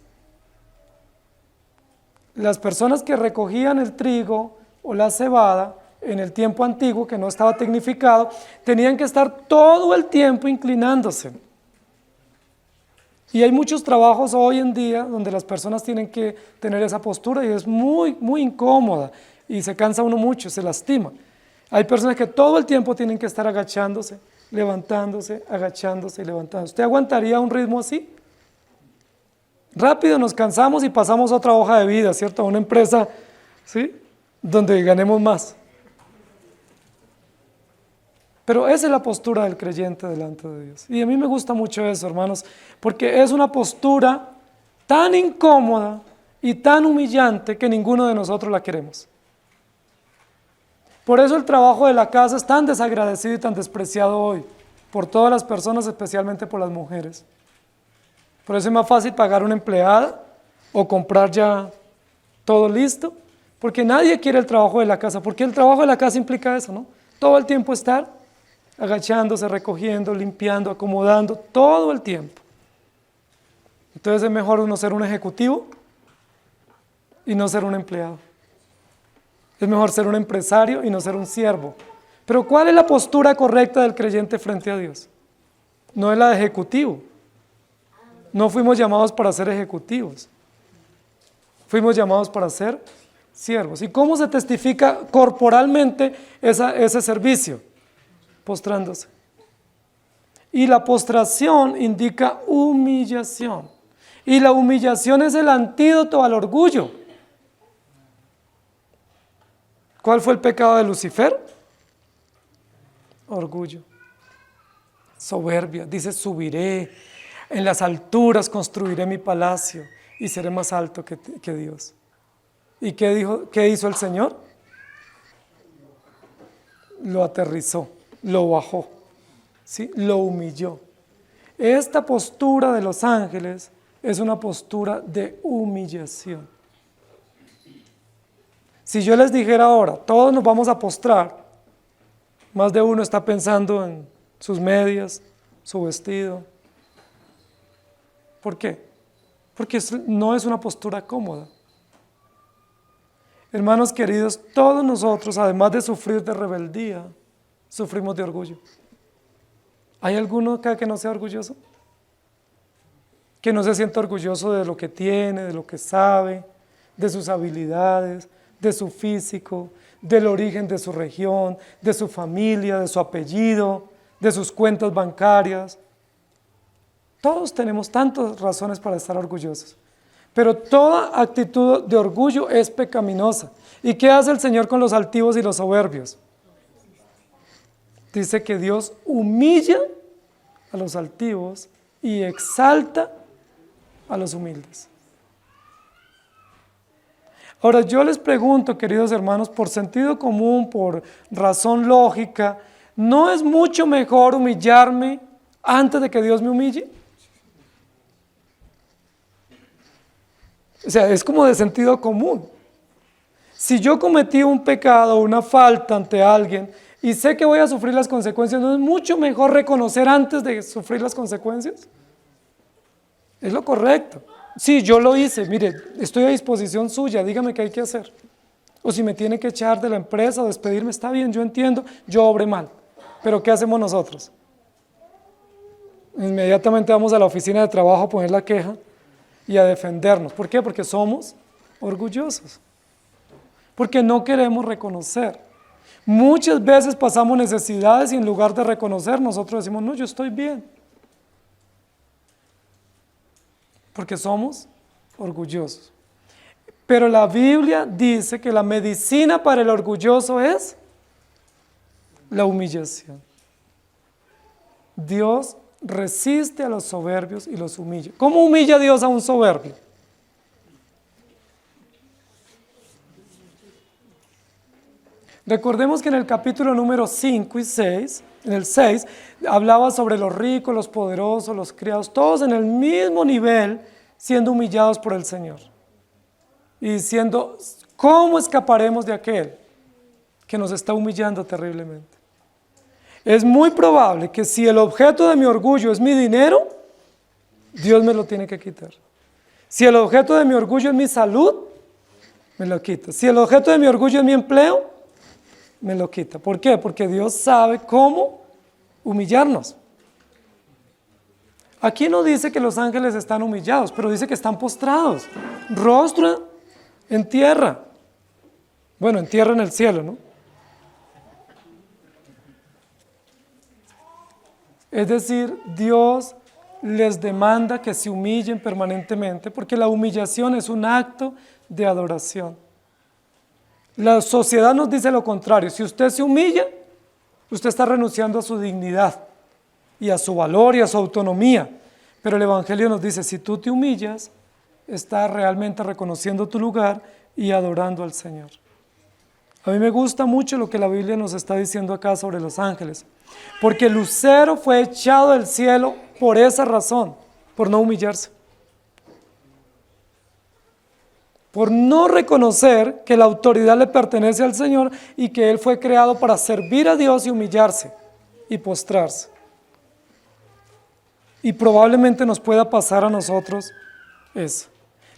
Las personas que recogían el trigo o la cebada en el tiempo antiguo, que no estaba tecnificado, tenían que estar todo el tiempo inclinándose. Y hay muchos trabajos hoy en día donde las personas tienen que tener esa postura y es muy, muy incómoda y se cansa uno mucho, se lastima. Hay personas que todo el tiempo tienen que estar agachándose, levantándose, agachándose y levantándose. ¿Usted aguantaría un ritmo así? Rápido nos cansamos y pasamos a otra hoja de vida, ¿cierto? A una empresa, ¿sí?, donde ganemos más. Pero esa es la postura del creyente delante de Dios. Y a mí me gusta mucho eso, hermanos, porque es una postura tan incómoda y tan humillante que ninguno de nosotros la queremos. Por eso el trabajo de la casa es tan desagradecido y tan despreciado hoy, por todas las personas, especialmente por las mujeres. Por eso es más fácil pagar una empleada o comprar ya todo listo, porque nadie quiere el trabajo de la casa, porque el trabajo de la casa implica eso, ¿no? Todo el tiempo estar agachándose, recogiendo, limpiando, acomodando, todo el tiempo. Entonces es mejor uno ser un ejecutivo y no ser un empleado. Es mejor ser un empresario y no ser un siervo. Pero ¿cuál es la postura correcta del creyente frente a Dios? No es la de ejecutivo. No fuimos llamados para ser ejecutivos. Fuimos llamados para ser siervos. ¿Y cómo se testifica corporalmente ese servicio? Postrándose. Y la postración indica humillación. Y la humillación es el antídoto al orgullo. ¿Cuál fue el pecado de Lucifer? Orgullo. Soberbia. Dice, subiré, en las alturas construiré mi palacio y seré más alto que Dios. ¿Y qué hizo el Señor? Lo aterrizó, lo bajó, ¿sí?, lo humilló. Esta postura de los ángeles es una postura de humillación. Si yo les dijera ahora, todos nos vamos a postrar, más de uno está pensando en sus medias, su vestido. ¿Por qué? Porque no es una postura cómoda. Hermanos queridos, todos nosotros, además de sufrir de rebeldía, sufrimos de orgullo. ¿Hay alguno acá que no sea orgulloso? Que no se sienta orgulloso de lo que tiene, de lo que sabe, de sus habilidades, de su físico, del origen de su región, de su familia, de su apellido, de sus cuentas bancarias. Todos tenemos tantas razones para estar orgullosos, pero toda actitud de orgullo es pecaminosa. ¿Y qué hace el Señor con los altivos y los soberbios? Dice que Dios humilla a los altivos y exalta a los humildes. Ahora yo les pregunto, queridos hermanos, por sentido común, por razón lógica, ¿no es mucho mejor humillarme antes de que Dios me humille? O sea, es como de sentido común. Si yo cometí un pecado o una falta ante alguien y sé que voy a sufrir las consecuencias, ¿no es mucho mejor reconocer antes de sufrir las consecuencias? Es lo correcto. Sí, yo lo hice, mire, estoy a disposición suya, dígame qué hay que hacer. O si me tiene que echar de la empresa o despedirme, está bien, yo entiendo, yo obré mal. Pero ¿qué hacemos nosotros? Inmediatamente vamos a la oficina de trabajo a poner la queja y a defendernos. ¿Por qué? Porque somos orgullosos. Porque no queremos reconocer. Muchas veces pasamos necesidades y en lugar de reconocer, nosotros decimos, no, yo estoy bien. Porque somos orgullosos. Pero la Biblia dice que la medicina para el orgulloso es la humillación. Dios resiste a los soberbios y los humilla. ¿Cómo humilla Dios a un soberbio? Recordemos que en el capítulo número 5 y 6, en el 6, hablaba sobre los ricos, los poderosos, los criados, todos en el mismo nivel, siendo humillados por el Señor. Y diciendo, ¿cómo escaparemos de aquel que nos está humillando terriblemente? Es muy probable que si el objeto de mi orgullo es mi dinero, Dios me lo tiene que quitar. Si el objeto de mi orgullo es mi salud, me lo quita. Si el objeto de mi orgullo es mi empleo, me lo quita. ¿Por qué? Porque Dios sabe cómo humillarnos. Aquí no dice que los ángeles están humillados, pero dice que están postrados, rostro en tierra. Bueno, en tierra en el cielo, ¿no? Es decir, Dios les demanda que se humillen permanentemente, porque la humillación es un acto de adoración. La sociedad nos dice lo contrario. Si usted se humilla, usted está renunciando a su dignidad y a su valor y a su autonomía. Pero el Evangelio nos dice, si tú te humillas, estás realmente reconociendo tu lugar y adorando al Señor. A mí me gusta mucho lo que la Biblia nos está diciendo acá sobre los ángeles, porque el lucero fue echado del cielo por esa razón, por no humillarse. Por no reconocer que la autoridad le pertenece al Señor y que Él fue creado para servir a Dios y humillarse y postrarse. Y probablemente nos pueda pasar a nosotros eso.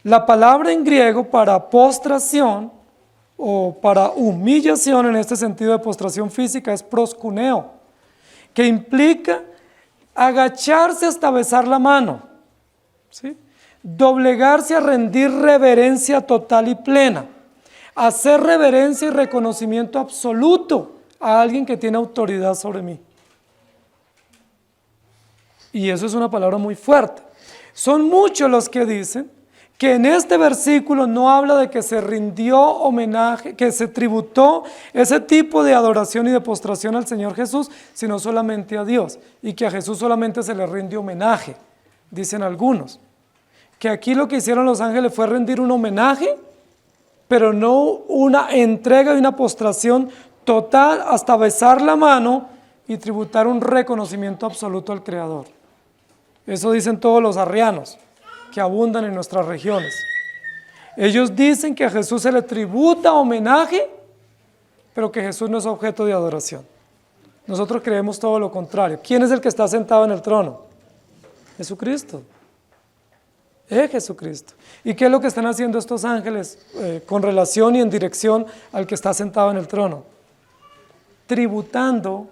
La palabra en griego para postración o para humillación en este sentido de postración física es proskuneo, que implica agacharse hasta besar la mano, ¿sí? Doblegarse a rendir reverencia total y plena, hacer reverencia y reconocimiento absoluto a alguien que tiene autoridad sobre mí. Y eso es una palabra muy fuerte. Son muchos los que dicen que en este versículo no habla de que se rindió homenaje, que se tributó ese tipo de adoración y de postración al Señor Jesús, sino solamente a Dios, y que a Jesús solamente se le rinde homenaje, dicen algunos. Que aquí lo que hicieron los ángeles fue rendir un homenaje, pero no una entrega y una postración total hasta besar la mano y tributar un reconocimiento absoluto al Creador. Eso dicen todos los arrianos que abundan en nuestras regiones. Ellos dicen que a Jesús se le tributa homenaje, pero que Jesús no es objeto de adoración. Nosotros creemos todo lo contrario. ¿Quién es el que está sentado en el trono? Jesucristo. Es Jesucristo. ¿Y qué es lo que están haciendo estos ángeles con relación y en dirección al que está sentado en el trono? Tributando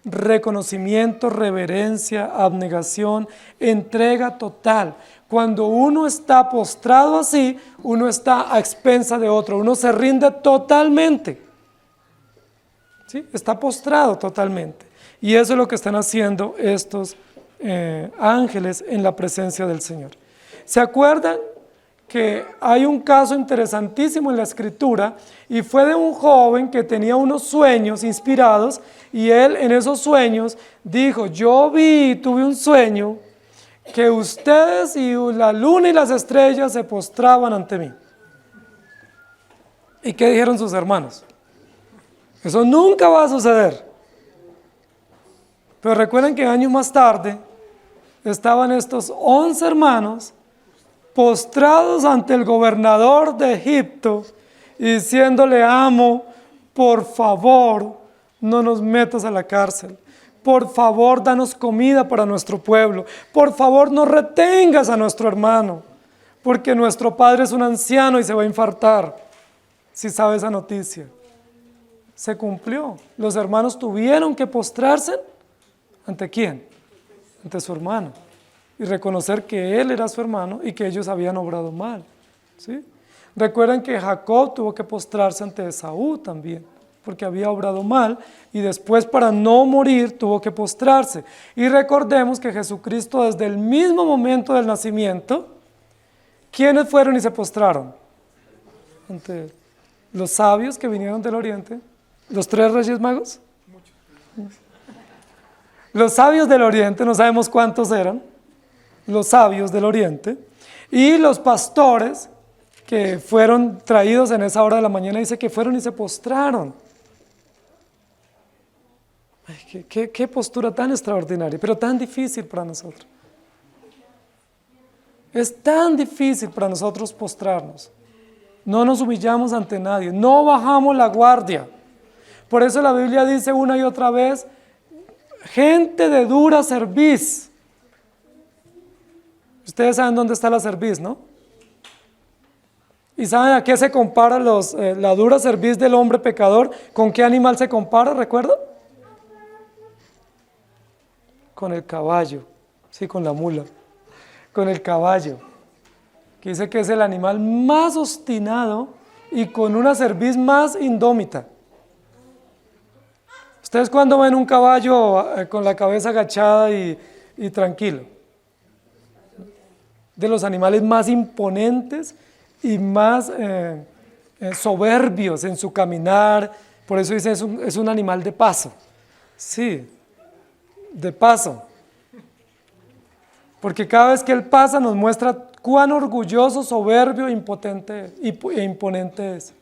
reconocimiento, reverencia, abnegación, entrega total. Cuando uno está postrado así, uno está a expensa de otro, uno se rinde totalmente. ¿Sí? Está postrado totalmente. Y eso es lo que están haciendo estos ángeles en la presencia del Señor. ¿Se acuerdan que hay un caso interesantísimo en la Escritura y fue de un joven que tenía unos sueños inspirados y él en esos sueños dijo, tuve un sueño que ustedes y la luna y las estrellas se postraban ante mí? ¿Y qué dijeron sus hermanos? Eso nunca va a suceder. Pero recuerden que años más tarde estaban estos 11 hermanos postrados ante el gobernador de Egipto y diciéndole, amo, por favor, no nos metas a la cárcel. Por favor, danos comida para nuestro pueblo. Por favor, no retengas a nuestro hermano, porque nuestro padre es un anciano y se va a infartar. si sabe esa noticia. Se cumplió. Los hermanos tuvieron que postrarse. ¿Ante quién? Ante su hermano. Y reconocer que él era su hermano y que ellos habían obrado mal. ¿Sí? Recuerden que Jacob tuvo que postrarse ante Esaú también, porque había obrado mal, y después, para no morir, tuvo que postrarse. Y recordemos que Jesucristo, desde el mismo momento del nacimiento, ¿quiénes fueron y se postraron? Ante los sabios que vinieron del oriente, los 3 reyes magos. Los sabios del oriente, no sabemos cuántos eran, los sabios del oriente, y los pastores que fueron traídos en esa hora de la mañana, dice que fueron y se postraron. Ay, qué postura tan extraordinaria, pero tan difícil para nosotros. Es tan difícil para nosotros postrarnos. No nos humillamos ante nadie, no bajamos la guardia. Por eso la Biblia dice una y otra vez, gente de dura cerviz. Ustedes saben dónde está la cerviz, ¿no? ¿Y saben a qué se compara la dura cerviz del hombre pecador? ¿Con qué animal se compara, recuerdan? Con el caballo, sí, con la mula, con el caballo, que dice que es el animal más obstinado y con una cerviz más indómita. ¿Ustedes cuándo ven un caballo con la cabeza agachada y tranquilo? De los animales más imponentes y más soberbios en su caminar, por eso dice es un animal de paso, sí, de paso, porque cada vez que él pasa nos muestra cuán orgulloso, soberbio e imponente es.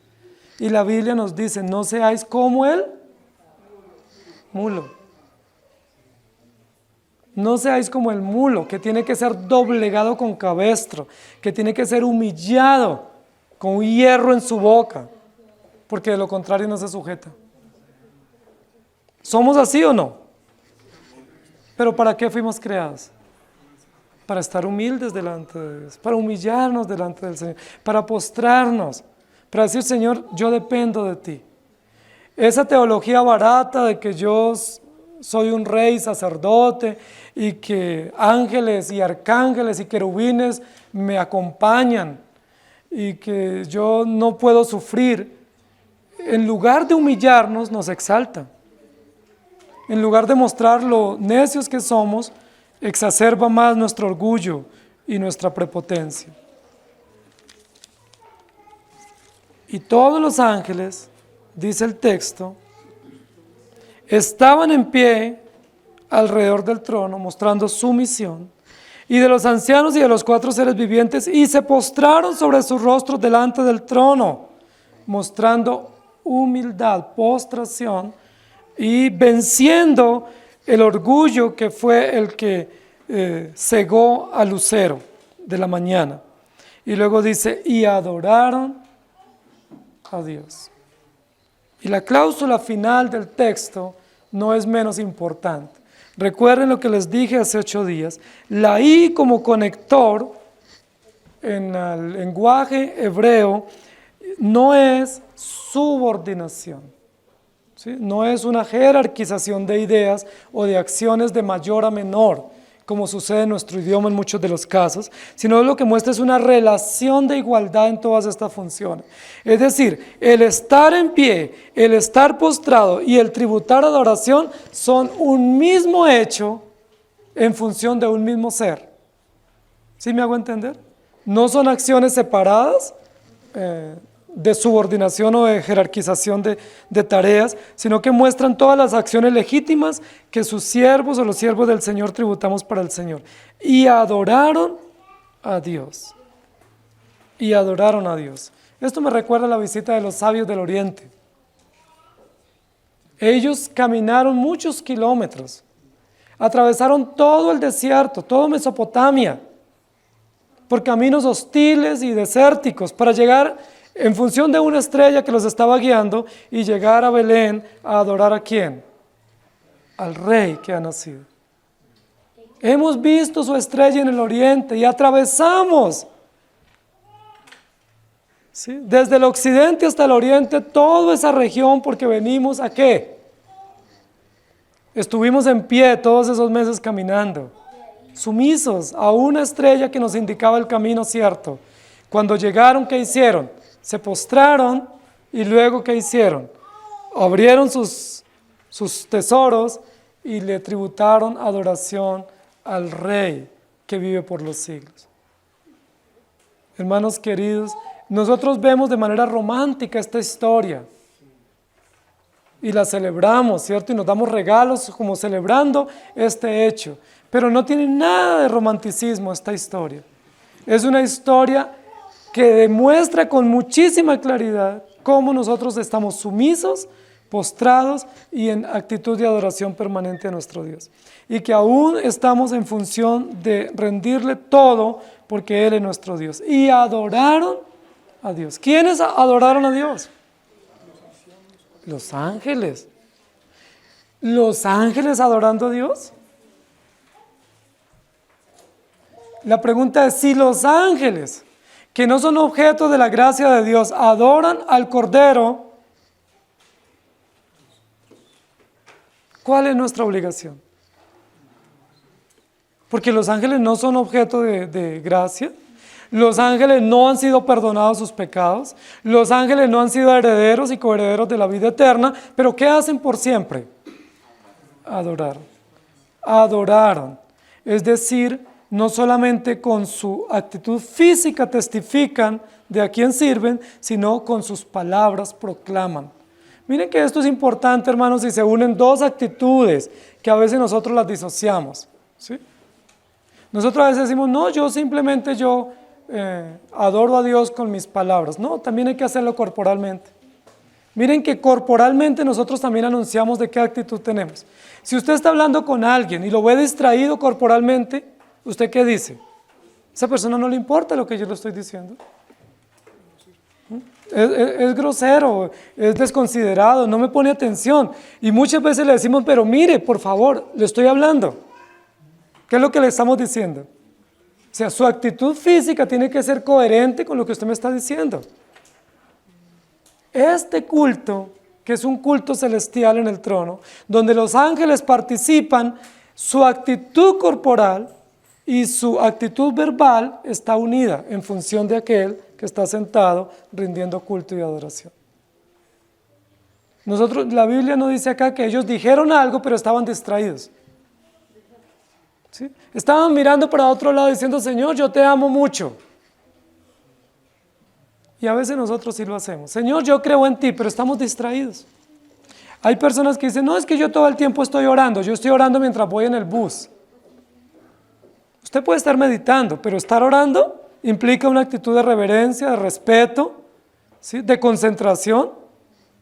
Y la Biblia nos dice, no seáis como él, mulo. No seáis como el mulo, que tiene que ser doblegado con cabestro, que tiene que ser humillado con un hierro en su boca, porque de lo contrario no se sujeta. ¿Somos así o no? ¿Pero para qué fuimos creados? Para estar humildes delante de Dios, para humillarnos delante del Señor, para postrarnos, para decir, Señor, yo dependo de ti. Esa teología barata de que yo soy un rey sacerdote y que ángeles y arcángeles y querubines me acompañan y que yo no puedo sufrir, en lugar de humillarnos nos exalta. En lugar de mostrar lo necios que somos, exacerba más nuestro orgullo y nuestra prepotencia. Y todos los ángeles, dice el texto, estaban en pie alrededor del trono, mostrando sumisión, y de los ancianos y de los 4 seres vivientes, y se postraron sobre sus rostros delante del trono, mostrando humildad, postración, y venciendo el orgullo que fue el que cegó al lucero de la mañana. Y luego dice, y adoraron a Dios. Y la cláusula final del texto no es menos importante. Recuerden lo que les dije hace 8 días. La I como conector en el lenguaje hebreo no es subordinación, ¿sí? No es una jerarquización de ideas o de acciones de mayor a menor, como sucede en nuestro idioma en muchos de los casos, sino lo que muestra es una relación de igualdad en todas estas funciones. Es decir, el estar en pie, el estar postrado y el tributar adoración son un mismo hecho en función de un mismo ser. ¿Sí me hago entender? No son acciones separadas de subordinación o de jerarquización de tareas, sino que muestran todas las acciones legítimas que sus siervos o los siervos del Señor tributamos para el Señor. Y adoraron a Dios. Y adoraron a Dios. Esto me recuerda a la visita de los sabios del Oriente. Ellos caminaron muchos kilómetros, atravesaron todo el desierto, toda Mesopotamia, por caminos hostiles y desérticos, para llegar en función de una estrella que los estaba guiando y llegar a Belén a adorar ¿a quién? Al Rey que ha nacido. Hemos visto su estrella en el oriente y atravesamos ¿sí? Desde el occidente hasta el oriente, toda esa región, porque venimos ¿a qué? Estuvimos en pie todos esos meses caminando, sumisos a una estrella que nos indicaba el camino cierto. Cuando llegaron, ¿qué hicieron? Se postraron y luego ¿qué hicieron? Abrieron sus tesoros y le tributaron adoración al Rey que vive por los siglos. Hermanos queridos, nosotros vemos de manera romántica esta historia y la celebramos, ¿cierto? Y nos damos regalos como celebrando este hecho, pero no tiene nada de romanticismo esta historia. Es una historia que demuestra con muchísima claridad cómo nosotros estamos sumisos, postrados y en actitud de adoración permanente a nuestro Dios. Y que aún estamos en función de rendirle todo porque Él es nuestro Dios. Y adoraron a Dios. ¿Quiénes adoraron a Dios? Los ángeles. ¿Los ángeles adorando a Dios? La pregunta es, si los ángeles, que no son objeto de la gracia de Dios, adoran al Cordero, ¿cuál es nuestra obligación? Porque los ángeles no son objeto de gracia, los ángeles no han sido perdonados sus pecados, los ángeles no han sido herederos y coherederos de la vida eterna, pero ¿qué hacen por siempre? Adoraron. Adoraron. Es decir, no solamente con su actitud física testifican de a quién sirven, sino con sus palabras proclaman. Miren que esto es importante, hermanos, y se unen dos actitudes que a veces nosotros las disociamos, ¿sí? Nosotros a veces decimos, no, yo simplemente adoro a Dios con mis palabras. No, también hay que hacerlo corporalmente. Miren que corporalmente nosotros también anunciamos de qué actitud tenemos. Si usted está hablando con alguien y lo ve distraído corporalmente, ¿usted qué dice? A esa persona no le importa lo que yo le estoy diciendo. Es grosero, es desconsiderado, no me pone atención. Y muchas veces le decimos, pero mire, por favor, le estoy hablando. ¿Qué es lo que le estamos diciendo? O sea, su actitud física tiene que ser coherente con lo que usted me está diciendo. Este culto, que es un culto celestial en el trono, donde los ángeles participan, su actitud corporal y su actitud verbal está unida en función de aquel que está sentado rindiendo culto y adoración. La Biblia no dice acá que ellos dijeron algo, pero estaban distraídos. ¿Sí? Estaban mirando para otro lado diciendo, Señor, yo te amo mucho. Y a veces nosotros sí lo hacemos. Señor, yo creo en ti, pero estamos distraídos. Hay personas que dicen, no, es que yo todo el tiempo estoy orando. Yo estoy orando mientras voy en el bus. Usted puede estar meditando, pero estar orando implica una actitud de reverencia, de respeto, ¿sí? De concentración.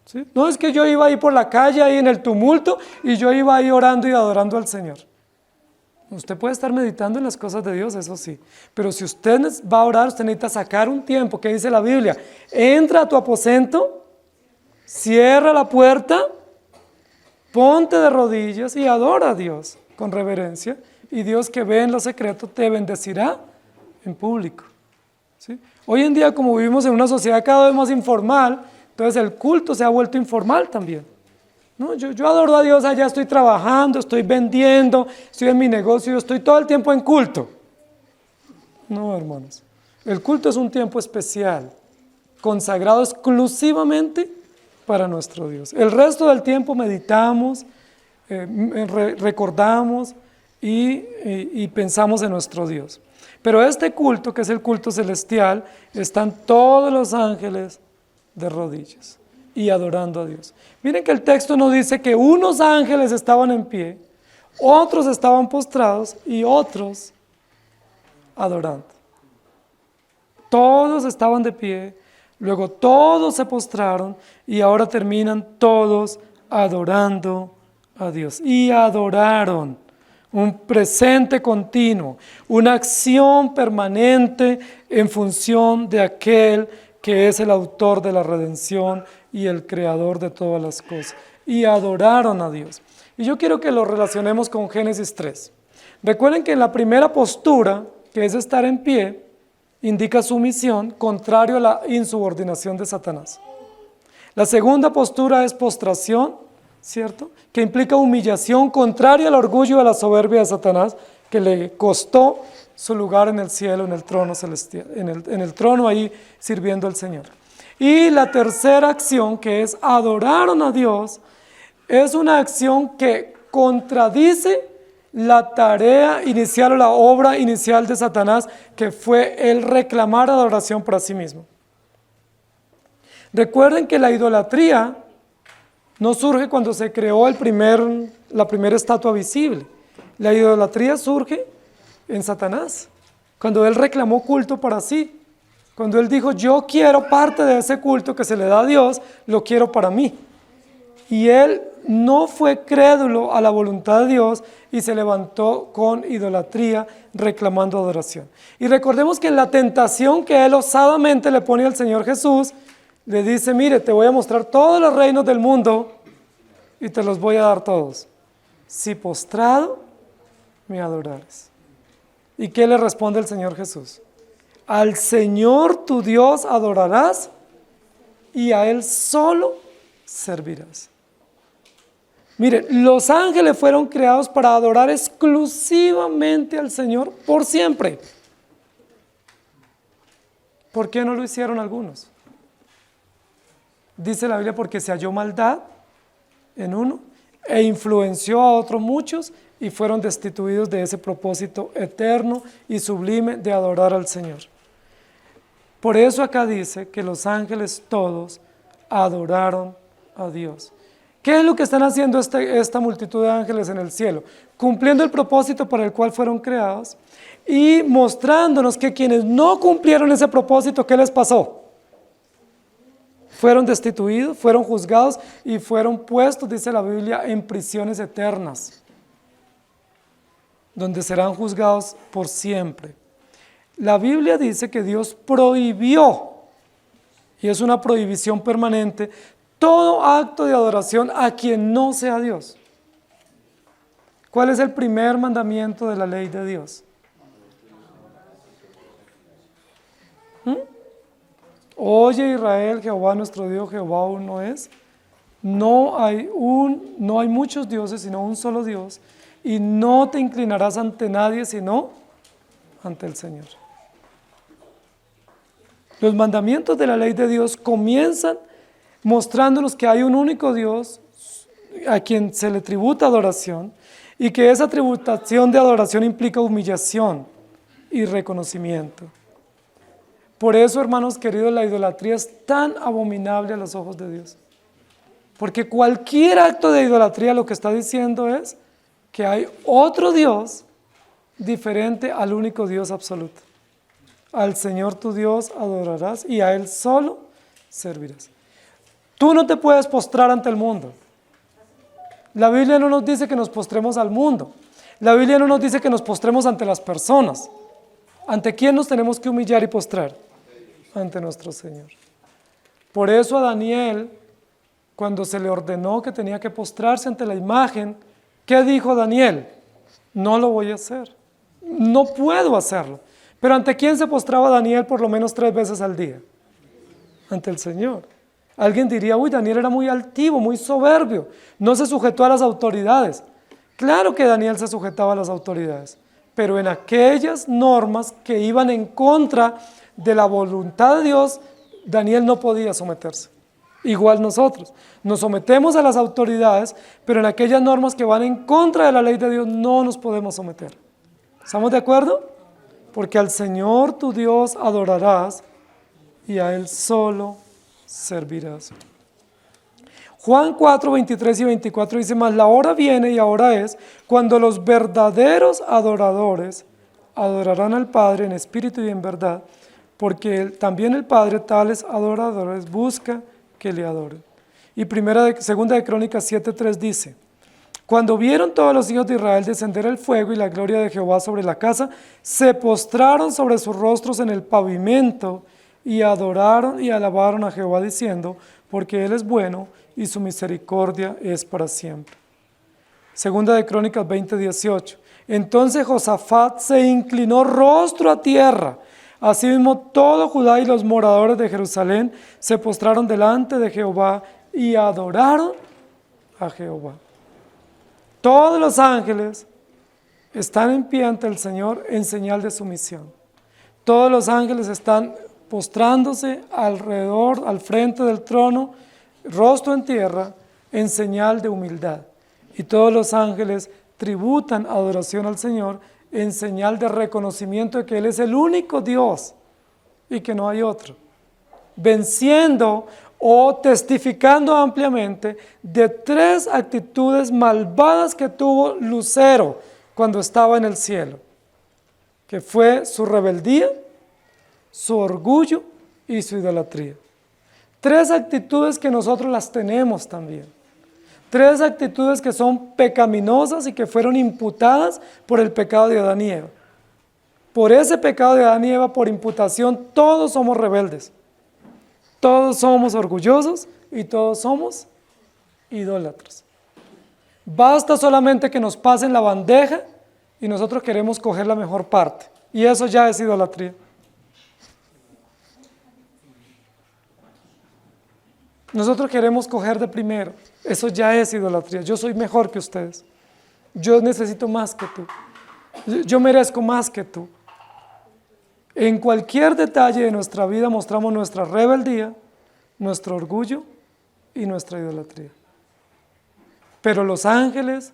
¿Sí? No es que yo iba ahí por la calle, ahí en el tumulto, y yo iba ahí orando y adorando al Señor. Usted puede estar meditando en las cosas de Dios, eso sí, pero si usted va a orar, usted necesita sacar un tiempo, ¿qué dice la Biblia? Entra a tu aposento, cierra la puerta, ponte de rodillas y adora a Dios con reverencia, y Dios que ve en lo secreto te bendecirá en público. ¿Sí? Hoy en día, como vivimos en una sociedad cada vez más informal, entonces el culto se ha vuelto informal también. No, yo adoro a Dios, allá estoy trabajando, estoy vendiendo, estoy en mi negocio, yo estoy todo el tiempo en culto. No, hermanos, el culto es un tiempo especial, consagrado exclusivamente para nuestro Dios. El resto del tiempo meditamos, recordamos y pensamos en nuestro Dios. Pero este culto, que es el culto celestial, están todos los ángeles de rodillas y adorando a Dios. Miren que el texto nos dice que unos ángeles estaban en pie, otros estaban postrados y otros adorando. Todos estaban de pie, luego todos se postraron y ahora terminan todos adorando a Dios. Y adoraron, un presente continuo, una acción permanente en función de aquel que es el autor de la redención y el creador de todas las cosas. Y adoraron a Dios. Y yo quiero que lo relacionemos con Génesis 3. Recuerden que en la primera postura, que es estar en pie, indica sumisión, contrario a la insubordinación de Satanás. La segunda postura es postración, ¿cierto? Que implica humillación, contraria al orgullo y a la soberbia de Satanás, que le costó su lugar en el cielo, en el trono celestial, en el trono ahí sirviendo al Señor. Y la tercera acción, que es adoraron a Dios, es una acción que contradice la tarea inicial o la obra inicial de Satanás, que fue el reclamar adoración para sí mismo. Recuerden que la idolatría no surge cuando se creó la primera estatua visible. La idolatría surge en Satanás, cuando él reclamó culto para sí. Cuando él dijo, yo quiero parte de ese culto que se le da a Dios, lo quiero para mí. Y él no fue crédulo a la voluntad de Dios y se levantó con idolatría reclamando adoración. Y recordemos que en la tentación que él osadamente le pone al Señor Jesús, le dice, mire, te voy a mostrar todos los reinos del mundo y te los voy a dar todos, si postrado me adorares. ¿Y qué le responde el Señor Jesús? Al Señor tu Dios adorarás y a Él solo servirás. Mire, los ángeles fueron creados para adorar exclusivamente al Señor por siempre. ¿Por qué no lo hicieron algunos? Dice la Biblia, porque se halló maldad en uno e influenció a otros muchos y fueron destituidos de ese propósito eterno y sublime de adorar al Señor. Por eso acá dice que los ángeles todos adoraron a Dios. ¿Qué es lo que están haciendo esta multitud de ángeles en el cielo? Cumpliendo el propósito para el cual fueron creados y mostrándonos que quienes no cumplieron ese propósito, ¿qué les pasó? Fueron destituidos, fueron juzgados y fueron puestos, dice la Biblia, en prisiones eternas, donde serán juzgados por siempre. La Biblia dice que Dios prohibió, y es una prohibición permanente, todo acto de adoración a quien no sea Dios. ¿Cuál es el primer mandamiento de la ley de Dios? Oye Israel, Jehová nuestro Dios, Jehová uno es. No hay muchos dioses, sino un solo Dios, y no te inclinarás ante nadie, sino ante el Señor. Los mandamientos de la ley de Dios comienzan mostrándonos que hay un único Dios a quien se le tributa adoración y que esa tributación de adoración implica humillación y reconocimiento. Por eso, hermanos queridos, la idolatría es tan abominable a los ojos de Dios. Porque cualquier acto de idolatría lo que está diciendo es que hay otro Dios diferente al único Dios absoluto. Al Señor tu Dios adorarás y a Él solo servirás. Tú no te puedes postrar ante el mundo. La Biblia no nos dice que nos postremos al mundo. La Biblia no nos dice que nos postremos ante las personas. ¿Ante quién nos tenemos que humillar y postrar? Ante nuestro Señor. Por eso a Daniel, cuando se le ordenó que tenía que postrarse ante la imagen, ¿qué dijo Daniel? No lo voy a hacer. No puedo hacerlo. Pero ¿ante quién se postraba Daniel por lo menos 3 veces al día? Ante el Señor. Alguien diría, uy, Daniel era muy altivo, muy soberbio, no se sujetó a las autoridades. Claro que Daniel se sujetaba a las autoridades, pero en aquellas normas que iban en contra de la voluntad de Dios, Daniel no podía someterse. Igual nosotros, nos sometemos a las autoridades, pero en aquellas normas que van en contra de la ley de Dios no nos podemos someter. ¿Estamos de acuerdo? Porque al Señor tu Dios adorarás y a Él solo servirás. Juan 4, 23 y 24 dice, mas la hora viene y ahora es, cuando los verdaderos adoradores adorarán al Padre en espíritu y en verdad, porque también el Padre tales adoradores busca que le adoren. Y segunda de Crónicas 7, 3 dice, cuando vieron todos los hijos de Israel descender el fuego y la gloria de Jehová sobre la casa, se postraron sobre sus rostros en el pavimento y adoraron y alabaron a Jehová diciendo, porque Él es bueno y su misericordia es para siempre. Segunda de Crónicas 20, 18. Entonces Josafat se inclinó rostro a tierra, Asimismo, todo Judá y los moradores de Jerusalén se postraron delante de Jehová y adoraron a Jehová. Todos los ángeles están en pie ante el Señor en señal de sumisión. Todos los ángeles están postrándose alrededor, al frente del trono, rostro en tierra, en señal de humildad. Y todos los ángeles tributan adoración al Señor en señal de reconocimiento de que Él es el único Dios y que no hay otro, venciendo o testificando ampliamente de 3 actitudes malvadas que tuvo Lucero cuando estaba en el cielo, que fue su rebeldía, su orgullo y su idolatría. 3 actitudes que nosotros las tenemos también. 3 actitudes que son pecaminosas y que fueron imputadas por el pecado de Adán y Eva. Por ese pecado de Adán y Eva, por imputación, todos somos rebeldes. Todos somos orgullosos y todos somos idólatras. Basta solamente que nos pasen la bandeja y nosotros queremos coger la mejor parte. Y eso ya es idolatría. Nosotros queremos coger de primero. Eso ya es idolatría. Yo soy mejor que ustedes. Yo necesito más que tú. Yo merezco más que tú. En cualquier detalle de nuestra vida mostramos nuestra rebeldía, nuestro orgullo y nuestra idolatría. Pero los ángeles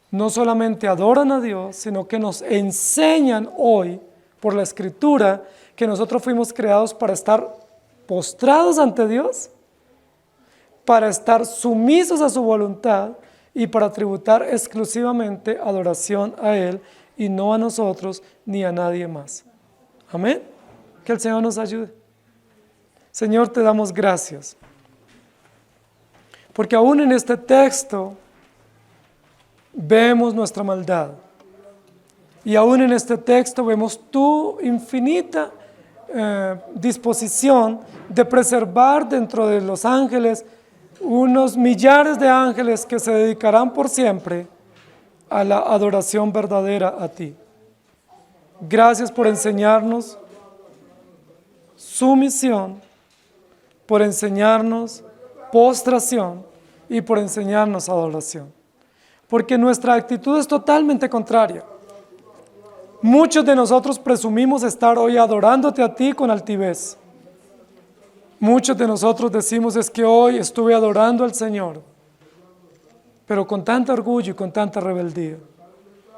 no solamente adoran a Dios, sino que nos enseñan hoy, por la Escritura, que nosotros fuimos creados para estar postrados ante Dios, para estar sumisos a su voluntad y para tributar exclusivamente adoración a Él y no a nosotros ni a nadie más. Amén. Que el Señor nos ayude. Señor, te damos gracias. Porque aún en este texto vemos nuestra maldad. Y aún en este texto vemos tu infinita disposición de preservar dentro de los ángeles unos millares de ángeles que se dedicarán por siempre a la adoración verdadera a ti. Gracias por enseñarnos sumisión, por enseñarnos postración y por enseñarnos adoración. Porque nuestra actitud es totalmente contraria. Muchos de nosotros presumimos estar hoy adorándote a ti con altivez. Muchos de nosotros decimos es que hoy estuve adorando al Señor, pero con tanto orgullo y con tanta rebeldía.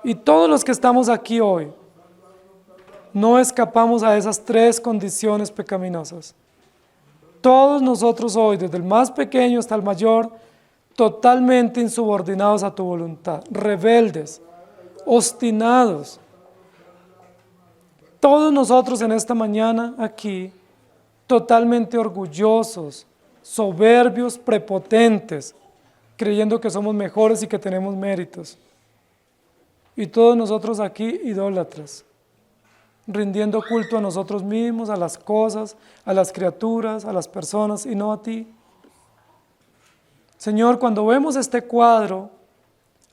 Y todos los que estamos aquí hoy no escapamos a esas 3 condiciones pecaminosas. Todos nosotros hoy, desde el más pequeño hasta el mayor, totalmente insubordinados a tu voluntad, rebeldes, obstinados. Todos nosotros en esta mañana aquí, totalmente orgullosos, soberbios, prepotentes, creyendo que somos mejores y que tenemos méritos. Y todos nosotros aquí idólatras, rindiendo culto a nosotros mismos, a las cosas, a las criaturas, a las personas y no a ti. Señor, cuando vemos este cuadro,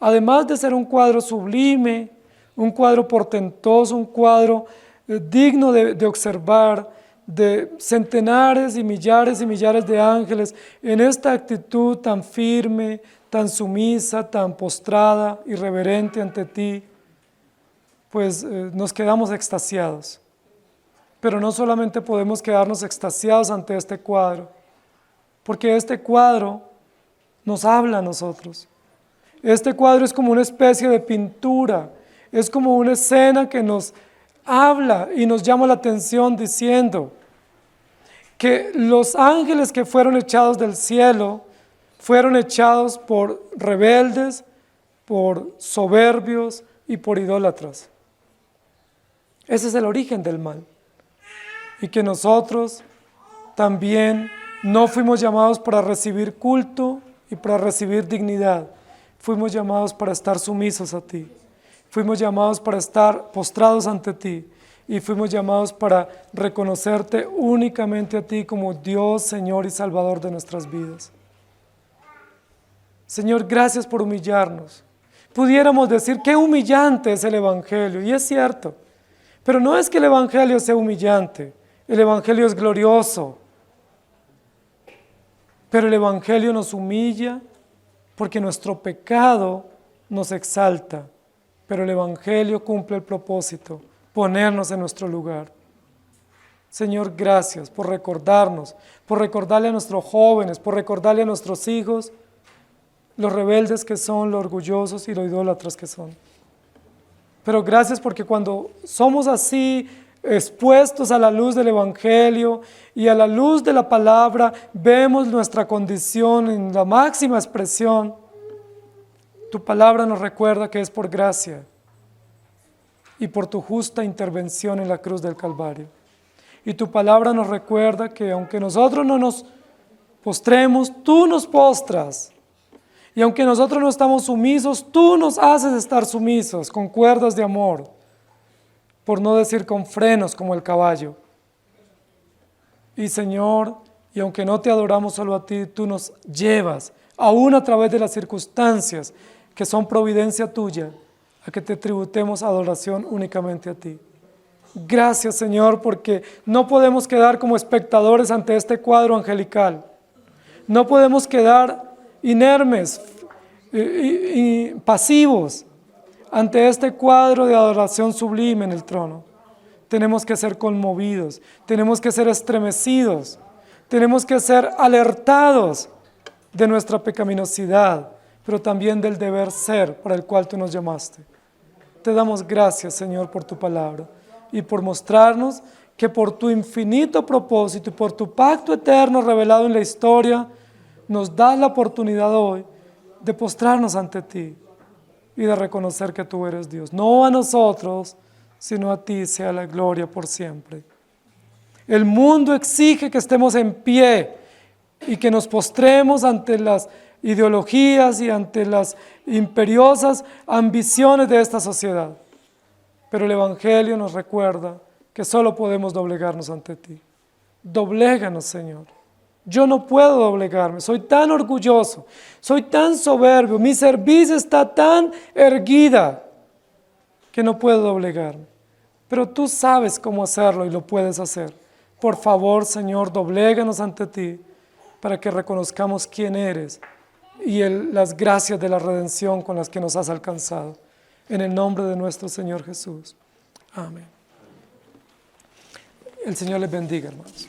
además de ser un cuadro sublime, un cuadro portentoso, un cuadro digno de observar, de centenares y millares de ángeles en esta actitud tan firme, tan sumisa, tan postrada y reverente ante ti, pues nos quedamos extasiados. Pero no solamente podemos quedarnos extasiados ante este cuadro, porque este cuadro nos habla a nosotros. Este cuadro es como una especie de pintura, es como una escena que nos habla y nos llama la atención diciendo que los ángeles que fueron echados del cielo fueron echados por rebeldes, por soberbios y por idólatras. Ese es el origen del mal. Y que nosotros también no fuimos llamados para recibir culto y para recibir dignidad. Fuimos llamados para estar sumisos a ti. Fuimos llamados para estar postrados ante ti y fuimos llamados para reconocerte únicamente a ti como Dios, Señor y Salvador de nuestras vidas. Señor, gracias por humillarnos. Pudiéramos decir qué humillante es el Evangelio, y es cierto, Pero no es que el Evangelio sea humillante, el Evangelio es glorioso. Pero el Evangelio nos humilla porque nuestro pecado nos exalta. Pero el Evangelio cumple el propósito, ponernos en nuestro lugar. Señor, gracias por recordarnos, por recordarle a nuestros jóvenes, por recordarle a nuestros hijos los rebeldes que son, los orgullosos y los idólatras que son. Pero gracias porque cuando somos así, expuestos a la luz del Evangelio y a la luz de la palabra, vemos nuestra condición en la máxima expresión. Tu palabra nos recuerda que es por gracia y por tu justa intervención en la cruz del Calvario. Y tu palabra nos recuerda que aunque nosotros no nos postremos, tú nos postras. Y aunque nosotros no estamos sumisos, tú nos haces estar sumisos con cuerdas de amor, por no decir con frenos como el caballo. Y Señor, y aunque no te adoramos solo a ti, tú nos llevas, aún a través de las circunstancias que son providencia tuya, a que te tributemos adoración únicamente a ti. Gracias, Señor, porque no podemos quedar como espectadores ante este cuadro angelical. No podemos quedar inermes y pasivos ante este cuadro de adoración sublime en el trono. Tenemos que ser conmovidos, tenemos que ser estremecidos, tenemos que ser alertados de nuestra pecaminosidad, pero también del deber ser para el cual tú nos llamaste. Te damos gracias, Señor, por tu palabra y por mostrarnos que por tu infinito propósito y por tu pacto eterno revelado en la historia, nos das la oportunidad hoy de postrarnos ante ti y de reconocer que tú eres Dios. No a nosotros, sino a ti sea la gloria por siempre. El mundo exige que estemos en pie y que nos postremos ante las ideologías y ante las imperiosas ambiciones de esta sociedad. Pero el Evangelio nos recuerda que solo podemos doblegarnos ante ti. Dobléganos, Señor. Yo no puedo doblegarme, soy tan orgulloso, soy tan soberbio, mi cerviz está tan erguida que no puedo doblegarme. Pero tú sabes cómo hacerlo y lo puedes hacer. Por favor, Señor, dobléganos ante ti para que reconozcamos quién eres y las gracias de la redención con las que nos has alcanzado. En el nombre de nuestro Señor Jesús. Amén. El Señor les bendiga, hermanos.